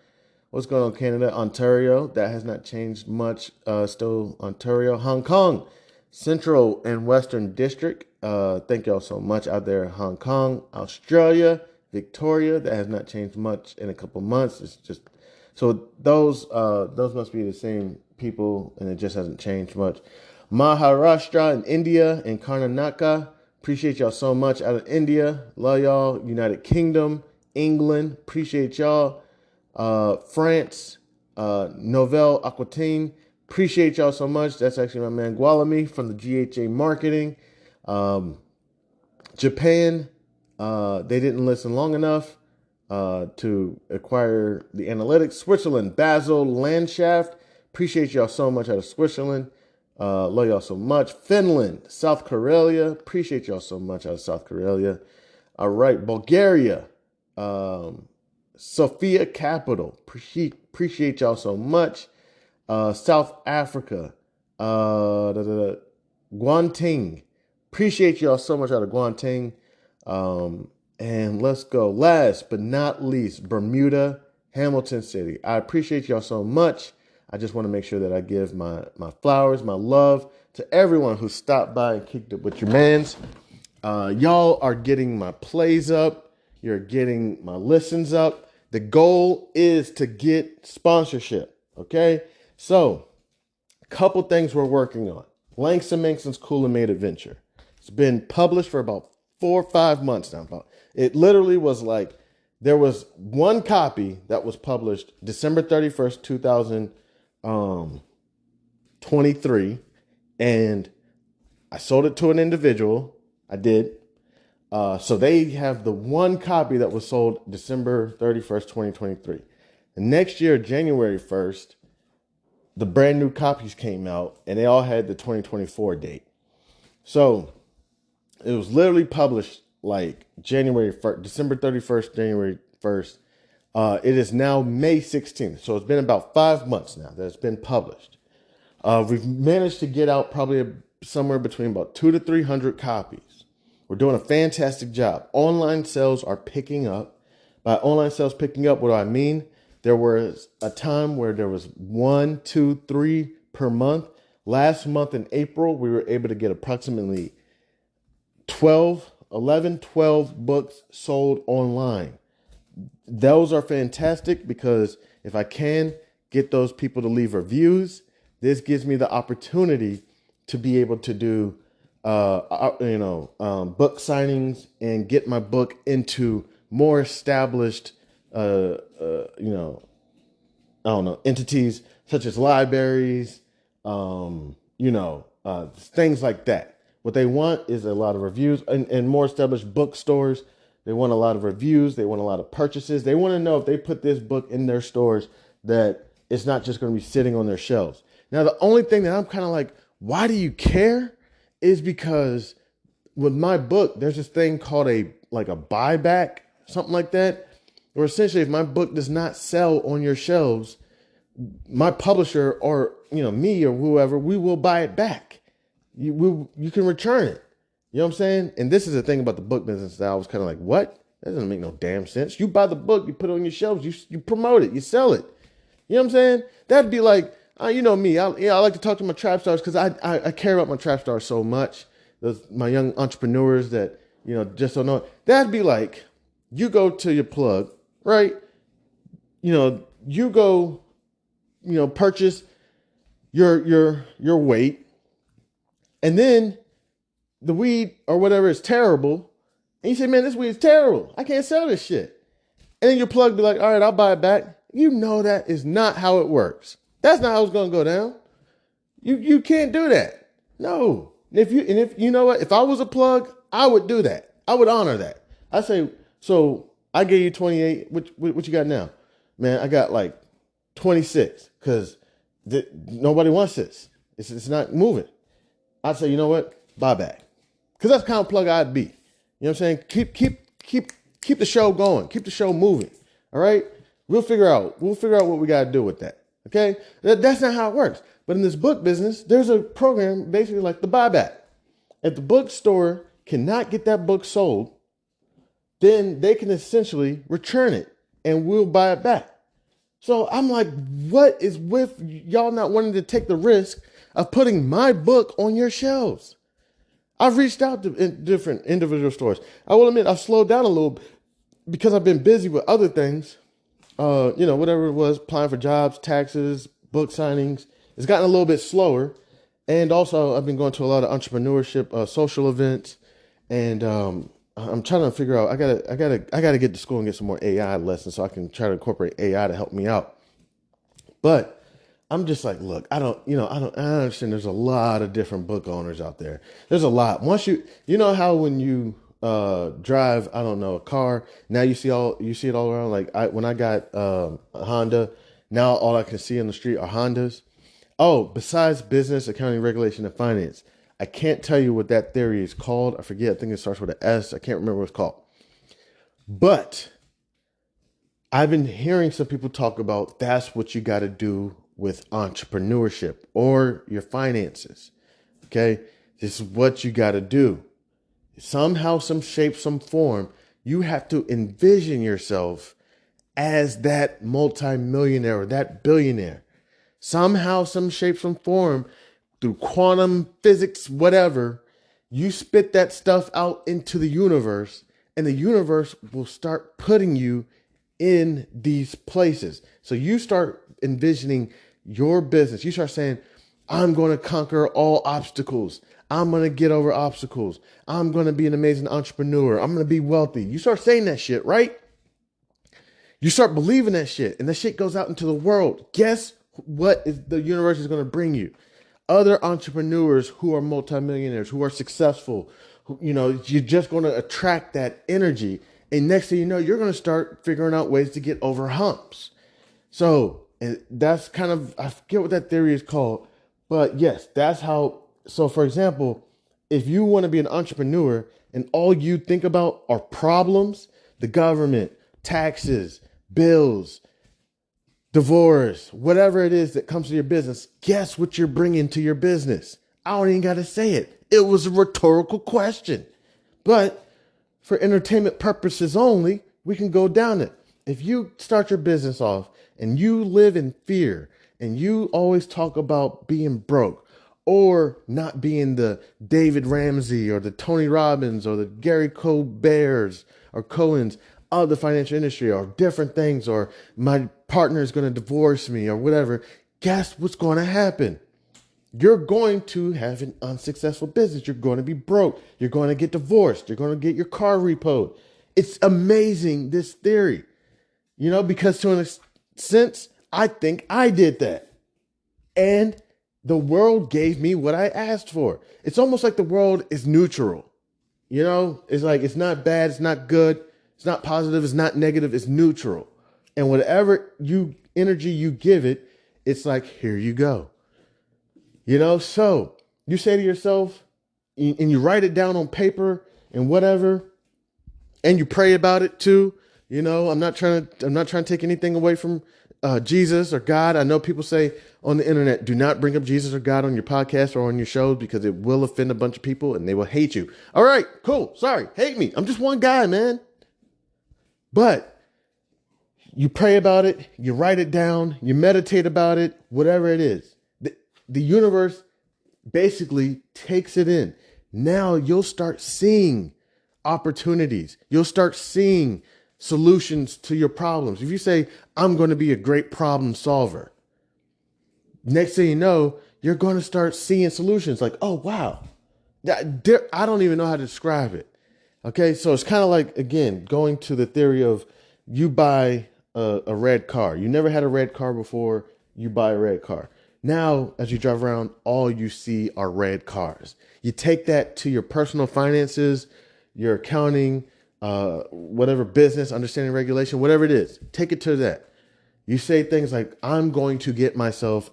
What's going on, Canada? Ontario. That has not changed much. Still Ontario. Hong Kong. Central and Western District. Thank y'all so much out there. Hong Kong. Australia. Victoria. That has not changed much in a couple months. It's just so those must be the same people, and it just hasn't changed much. Maharashtra in India and Karnataka. Appreciate y'all so much out of India. Love y'all. United Kingdom, England. Appreciate y'all. France, Nouvelle Aquitaine. Appreciate y'all so much. That's actually my man Gualami from the GHA Marketing. Japan, they didn't listen long enough to acquire the analytics. Switzerland, Basel, Landschaft. Appreciate y'all so much out of Switzerland. Love y'all so much. Finland, South Korea. Appreciate y'all so much out of South Korea. All right, Bulgaria, Sofia Capital. Appreciate y'all so much. South Africa, Guanting. Appreciate y'all so much out of Guanting. And let's go. Last but not least, Bermuda, Hamilton City. I appreciate y'all so much. I just want to make sure that I give my flowers, my love to everyone who stopped by and kicked it with your mans. Y'all are getting my plays up. You're getting my listens up. The goal is to get sponsorship. Okay? So, a couple things we're working on. Langston Mankson's Cool and Made Adventure. It's been published for about 4 or 5 months now. It literally was like, there was one copy that was published December 31st, 2023, and I sold it to an individual. I did. So they have the one copy that was sold December 31st, 2023. The next year, January 1st, the brand new copies came out and they all had the 2024 date. So it was literally published like January 1st, December 31st, January 1st. It is now May 16th. So it's been about 5 months now that it's been published. We've managed to get out probably somewhere between about 200 to 300 copies. We're doing a fantastic job. Online sales are picking up. By online sales picking up, what do I mean? There was a time where there was 1, 2, 3 per month. Last month in April, we were able to get approximately 12 books sold online. Those are fantastic because if I can get those people to leave reviews, this gives me the opportunity to be able to do book signings and get my book into more established entities such as libraries, things like that. What they want is a lot of reviews and more established bookstores. They want a lot of reviews. They want a lot of purchases. They want to know if they put this book in their stores that it's not just going to be sitting on their shelves. Now, the only thing that I'm kind of like, why do you care? Is because with my book, there's this thing called a buyback, something like that. Or essentially, if my book does not sell on your shelves, my publisher or me or whoever, we will buy it back. You can return it. You know what I'm saying? And this is the thing about the book business that I was kind of like, what? That doesn't make no damn sense. You buy the book, you put it on your shelves, you promote it, you sell it. You know what I'm saying? That'd be like, You know me. I like to talk to my trap stars because I care about my trap stars so much. My young entrepreneurs that just don't know. That'd be like you go to your plug, right? You go, purchase your weight, and then the weed or whatever is terrible, and you say, "Man, this weed is terrible. I can't sell this shit." And then your plug be like, "All right, I'll buy it back." You know that is not how it works. That's not how it's gonna go down. You can't do that. No. If you know what, if I was a plug, I would do that. I would honor that. I say, so I gave you 28. What you got now? Man, I got like 26 because nobody wants this. It's not moving. I'd say, you know what? Buy back. Because that's the kind of plug I'd be. You know what I'm saying? Keep the show going. Keep the show moving. All right? We'll figure out what we got to do with that. Okay? That's not how it works. But in this book business, there's a program basically like the buyback. If the bookstore cannot get that book sold, then they can essentially return it and we'll buy it back. So I'm like, what is with y'all not wanting to take the risk of putting my book on your shelves? I've reached out to different individual stores. I will admit I've slowed down a little bit because I've been busy with other things. Whatever it was, applying for jobs, taxes, book signings. It's gotten a little bit slower. And also I've been going to a lot of entrepreneurship, social events. And I'm trying to figure out, I gotta get to school and get some more AI lessons so I can try to incorporate AI to help me out. But I'm just like, look, I understand there's a lot of different book owners out there. There's a lot. Once you know how when you drive, I don't know, a car, now you see it all around. Like when I got a Honda, now all I can see on the street are Hondas. Oh, besides business, accounting, regulation, and finance. I can't tell you what that theory is called. I forget. I think it starts with an S. I can't remember what it's called. But I've been hearing some people talk about that's what you got to do with entrepreneurship or your finances. Okay? This is what you got to do. Somehow, some shape, some form, you have to envision yourself as that multimillionaire or that billionaire. Somehow, some shape, some form, through quantum physics, whatever, you spit that stuff out into the universe, and the universe will start putting you in these places. So you start envisioning your business. You start saying, I'm going to conquer all obstacles. I'm going to get over obstacles. I'm going to be an amazing entrepreneur. I'm going to be wealthy. You start saying that shit, right? You start believing that shit, and that shit goes out into the world. Guess what the universe is going to bring you? Other entrepreneurs who are multimillionaires, who are successful. You're just going to attract that energy. And next thing you know, you're going to start figuring out ways to get over humps. So that's kind of, I forget what that theory is called. But yes, that's how. So for example, if you want to be an entrepreneur and all you think about are problems, the government, taxes, bills, divorce, whatever it is that comes to your business, guess what you're bringing to your business? I don't even got to say it. It was a rhetorical question. But for entertainment purposes only, we can go down it. If you start your business off and you live in fear and you always talk about being broke or not being the David Ramsey or the Tony Robbins or the Gary Colberts or Cohens of the financial industry or different things, or my partner is going to divorce me or whatever, guess what's going to happen? You're going to have an unsuccessful business. You're going to be broke. You're going to get divorced. You're going to get your car repoed. It's amazing, this theory, because to an sense, I think I did that. And the world gave me what I asked for. It's almost like the world is neutral. It's like, it's not bad. It's not good. It's not positive. It's not negative. It's neutral. And whatever energy you give it, it's like, here you go. So you say to yourself, and you write it down on paper and whatever, and you pray about it too. I'm not trying to take anything away from Jesus or God. I know people say on the internet, do not bring up Jesus or God on your podcast or on your shows because it will offend a bunch of people and they will hate you. All right, cool. Sorry. Hate me. I'm just one guy, man. But You pray about it, you write it down, you meditate about it, whatever it is. The universe basically takes it in. Now you'll start seeing opportunities. You'll start seeing solutions to your problems. If you say, I'm going to be a great problem solver, next thing you know, you're going to start seeing solutions like, oh, wow. I don't even know how to describe it. Okay, so it's kind of like, again, going to the theory of you buy a red car. You never had a red car before, you buy a red car. Now, as you drive around, all you see are red cars. You take that to your personal finances, your accounting, whatever business, understanding regulation, whatever it is, take it to that. You say things like, I'm going to get myself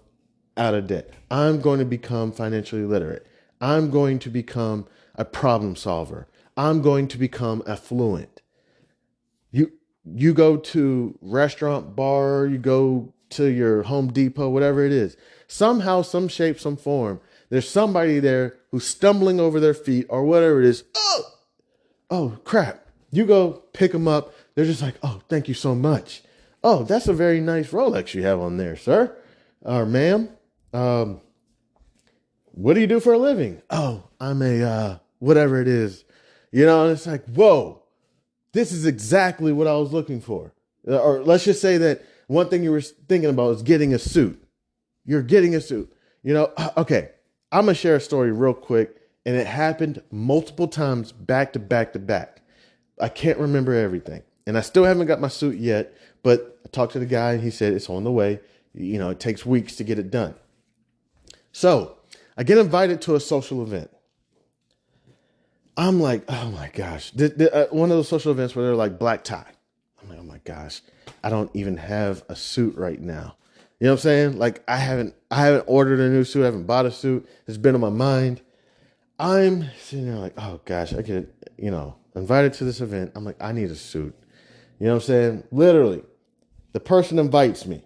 out of debt. I'm going to become financially literate. I'm going to become a problem solver. I'm going to become affluent. You go to restaurant, bar, you go to your Home Depot, whatever it is. Somehow, some shape, some form, there's somebody there who's stumbling over their feet or whatever it is. Oh, crap. You go pick them up. They're just like, oh, thank you so much. Oh, that's a very nice Rolex you have on there, sir or ma'am. What do you do for a living? Oh, I'm a whatever it is. And it's like, whoa, this is exactly what I was looking for. Or let's just say that one thing you were thinking about is getting a suit. You're getting a suit. Okay, I'm going to share a story real quick. And it happened multiple times back to back to back. I can't remember everything. And I still haven't got my suit yet. But I talked to the guy and he said it's on the way. It takes weeks to get it done. So I get invited to a social event. I'm like, oh my gosh. One of those social events where they're like black tie. I'm like, oh my gosh, I don't even have a suit right now. You know what I'm saying? Like I haven't ordered a new suit. I haven't bought a suit. It's been on my mind. I'm sitting there like, oh gosh, I get, invited to this event. I'm like, I need a suit. You know what I'm saying? Literally, the person invites me.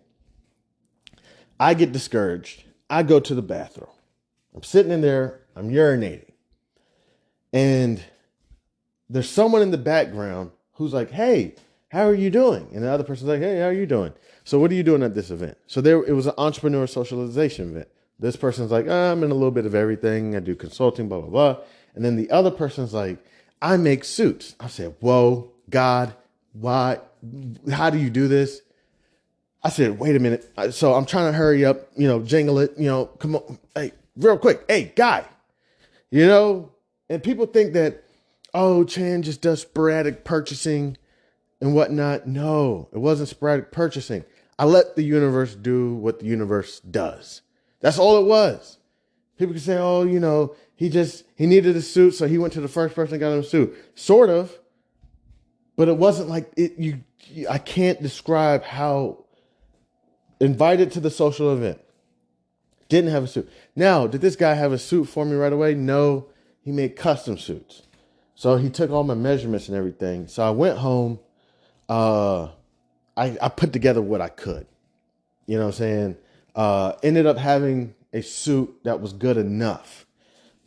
I get discouraged. I go to the bathroom. I'm sitting in there. I'm urinating. And there's someone in the background who's like, hey, how are you doing? And the other person's like, hey, how are you doing? So what are you doing at this event? So it was an entrepreneur socialization event. This person's like, I'm in a little bit of everything. I do consulting, blah, blah, blah. And then the other person's like, I make suits. I said, whoa, God, why? How do you do this? I said, wait a minute. So I'm trying to hurry up, jingle it, come on. Hey, real quick. Hey, guy, and people think that, oh, Chan just does sporadic purchasing and whatnot. No, it wasn't sporadic purchasing. I let the universe do what the universe does. That's all it was. People can say, oh, he needed a suit, so he went to the first person and got him a suit. Sort of, but it wasn't like it. I can't describe how invited to the social event. Didn't have a suit. Now, did this guy have a suit for me right away? No, he made custom suits. So he took all my measurements and everything. So I went home. I put together what I could. You know what I'm saying? Ended up having a suit that was good enough.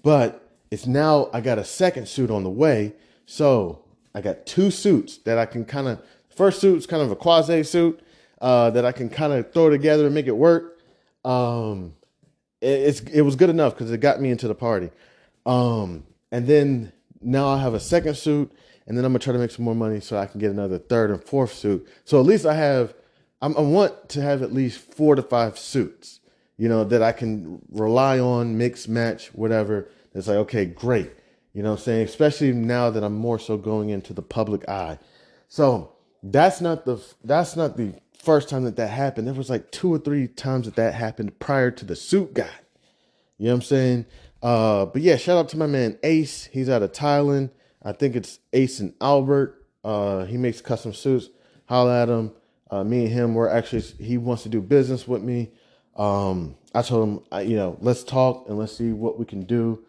But it's now I got a second suit on the way. So I got two suits that I can first suit's kind of a quasi suit that I can kind of throw together and make it work. It was good enough because it got me into the party. And then now I have a second suit, and then I'm gonna try to make some more money so I can get another third and fourth suit. So at least I want to have at least 4 to 5 suits, that I can rely on, mix, match, whatever. It's like, okay, great. You know what I'm saying? Especially now that I'm more so going into the public eye. So that's not the first time that happened. There was like 2 or 3 times that happened prior to the suit guy. You know what I'm saying? But yeah, shout out to my man Ace. He's out of Thailand. I think it's Ace and Albert. He makes custom suits. Holla at him. Me and him he wants to do business with me. I told him, let's talk and let's see what we can do.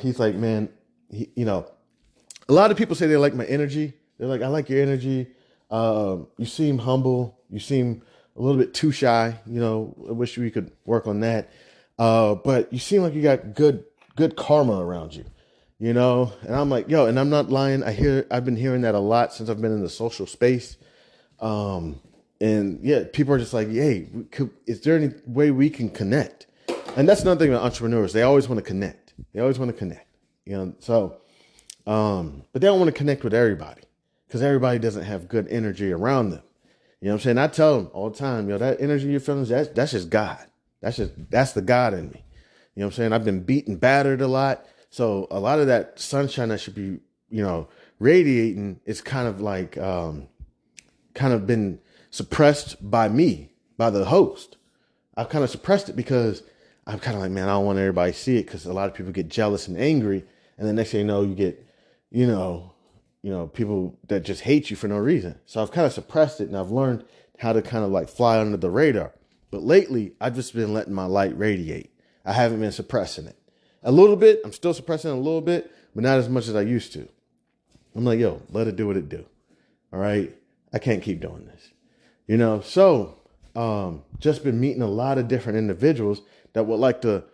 He's like, man, a lot of people say they like my energy. They're like, I like your energy. You seem humble. You seem a little bit too shy. I wish we could work on that. But you seem like you got good karma around you, and I'm like, yo, and I'm not lying. I've been hearing that a lot since I've been in the social space. And yeah, people are just like, hey, is there any way we can connect? And that's another thing about entrepreneurs. They always want to connect. So, but they don't want to connect with everybody because everybody doesn't have good energy around them. You know what I'm saying? I tell them all the time, that energy you're feeling, that's just God. That's the God in me. You know what I'm saying? I've been beaten, battered a lot. So a lot of that sunshine that should be, radiating is kind of like, kind of been suppressed by me, by the host. I've kind of suppressed it because I'm kind of like, man, I don't want everybody to see it because a lot of people get jealous and angry. And the next thing you know, you get, people that just hate you for no reason. So I've kind of suppressed it and I've learned how to kind of like fly under the radar. But lately, I've just been letting my light radiate. I haven't been suppressing it. A little bit. I'm still suppressing it a little bit, but not as much as I used to. I'm like, let it do what it do. All right. I can't keep doing this. So just been meeting a lot of different individuals that would like to,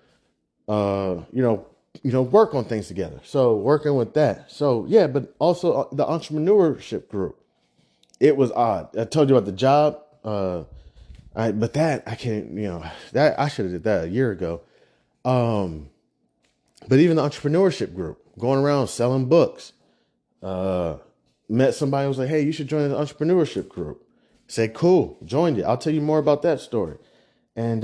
work on things together. So working with that. So yeah, but also the entrepreneurship group. It was odd. I told you about the job. I can't, that I should have did that a year ago. But even the entrepreneurship group, going around selling books, met somebody who was like, hey, you should join the entrepreneurship group. Said, cool, joined it. I'll tell you more about that story. And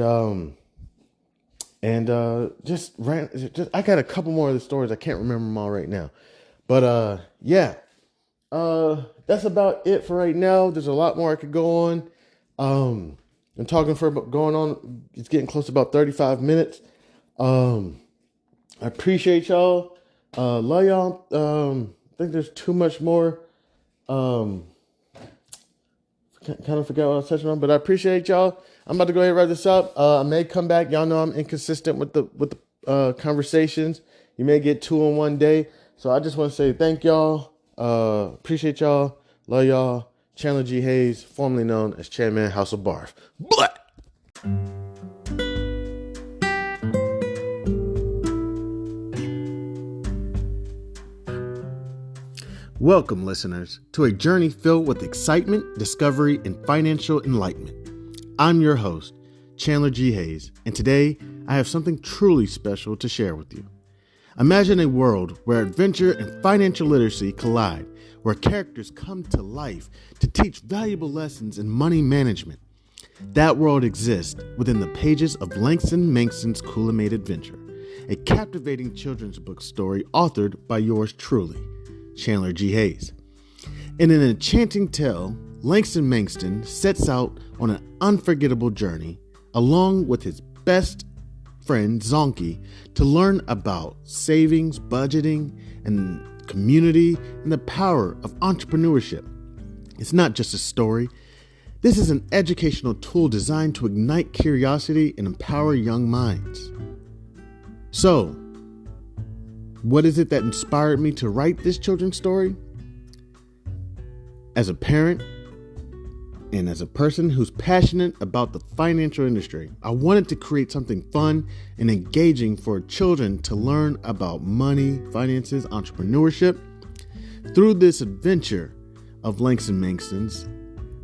just I got a couple more of the stories. I can't remember them all right now. But that's about it for right now. There's a lot more I could go on. I'm talking going on. It's getting close to about 35 minutes. I appreciate y'all. Love y'all. I think there's too much more. Kind of forgot what I was touching on, but I appreciate y'all. I'm about to go ahead and wrap this up. I may come back. Y'all know I'm inconsistent with the conversations. You may get 2 in one day. So I just want to say thank y'all. Appreciate y'all. Love y'all. Chandler G. Hayes, formerly known as Chanmanhouseofb.a.r.f. Blah! Welcome, listeners, to a journey filled with excitement, discovery, and financial enlightenment. I'm your host, Chandler G. Hayes, and today I have something truly special to share with you. Imagine a world where adventure and financial literacy collide, where characters come to life to teach valuable lessons in money management. That world exists within the pages of Langston Manxton's Cool-A-Made Adventure, a captivating children's book story authored by yours truly, Chandler G. Hayes. In an enchanting tale, Langston Manxton sets out on an unforgettable journey along with his best friend Zonky to learn about savings, budgeting, and community and the power of entrepreneurship. It's not just a story. This is an educational tool designed to ignite curiosity and empower young minds. So, what is it that inspired me to write this children's story? As a parent and as a person who's passionate about the financial industry, I wanted to create something fun and engaging for children to learn about money, finances, entrepreneurship. Through this adventure of Langston Manxton's,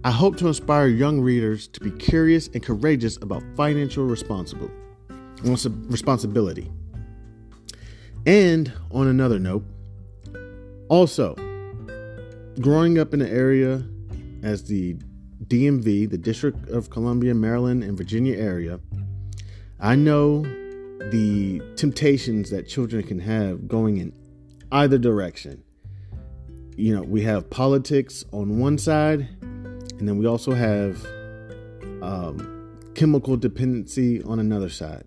I hope to inspire young readers to be curious and courageous about financial responsibility. And on another note, also, growing up in the area as the DMV, the District of Columbia, Maryland, and Virginia area, I know the temptations that children can have going in either direction. We have politics on one side, and then we also have chemical dependency on another side.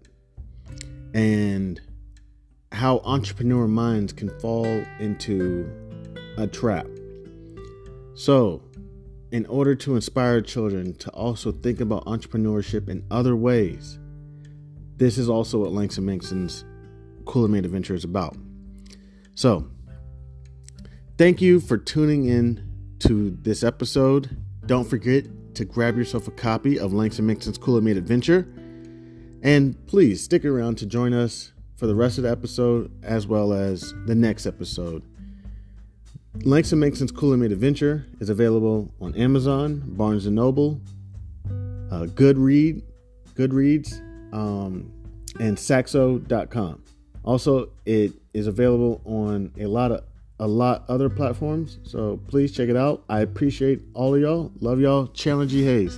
And how entrepreneur minds can fall into a trap. So, in order to inspire children to also think about entrepreneurship in other ways, this is also what Langston Manxton's Cool-A-Made Adventure is about. So, thank you for tuning in to this episode. Don't forget to grab yourself a copy of Langston Manxton's Cool-A-Made Adventure. And please stick around to join us for the rest of the episode as well as the next episode. Langston Manxton's Cool-A-Made Adventure is available on Amazon, Barnes & Noble, Goodreads, and Saxo.com. Also, it is available on a lot other platforms. So please check it out. I appreciate all of y'all. Love y'all. Chandlerghayes.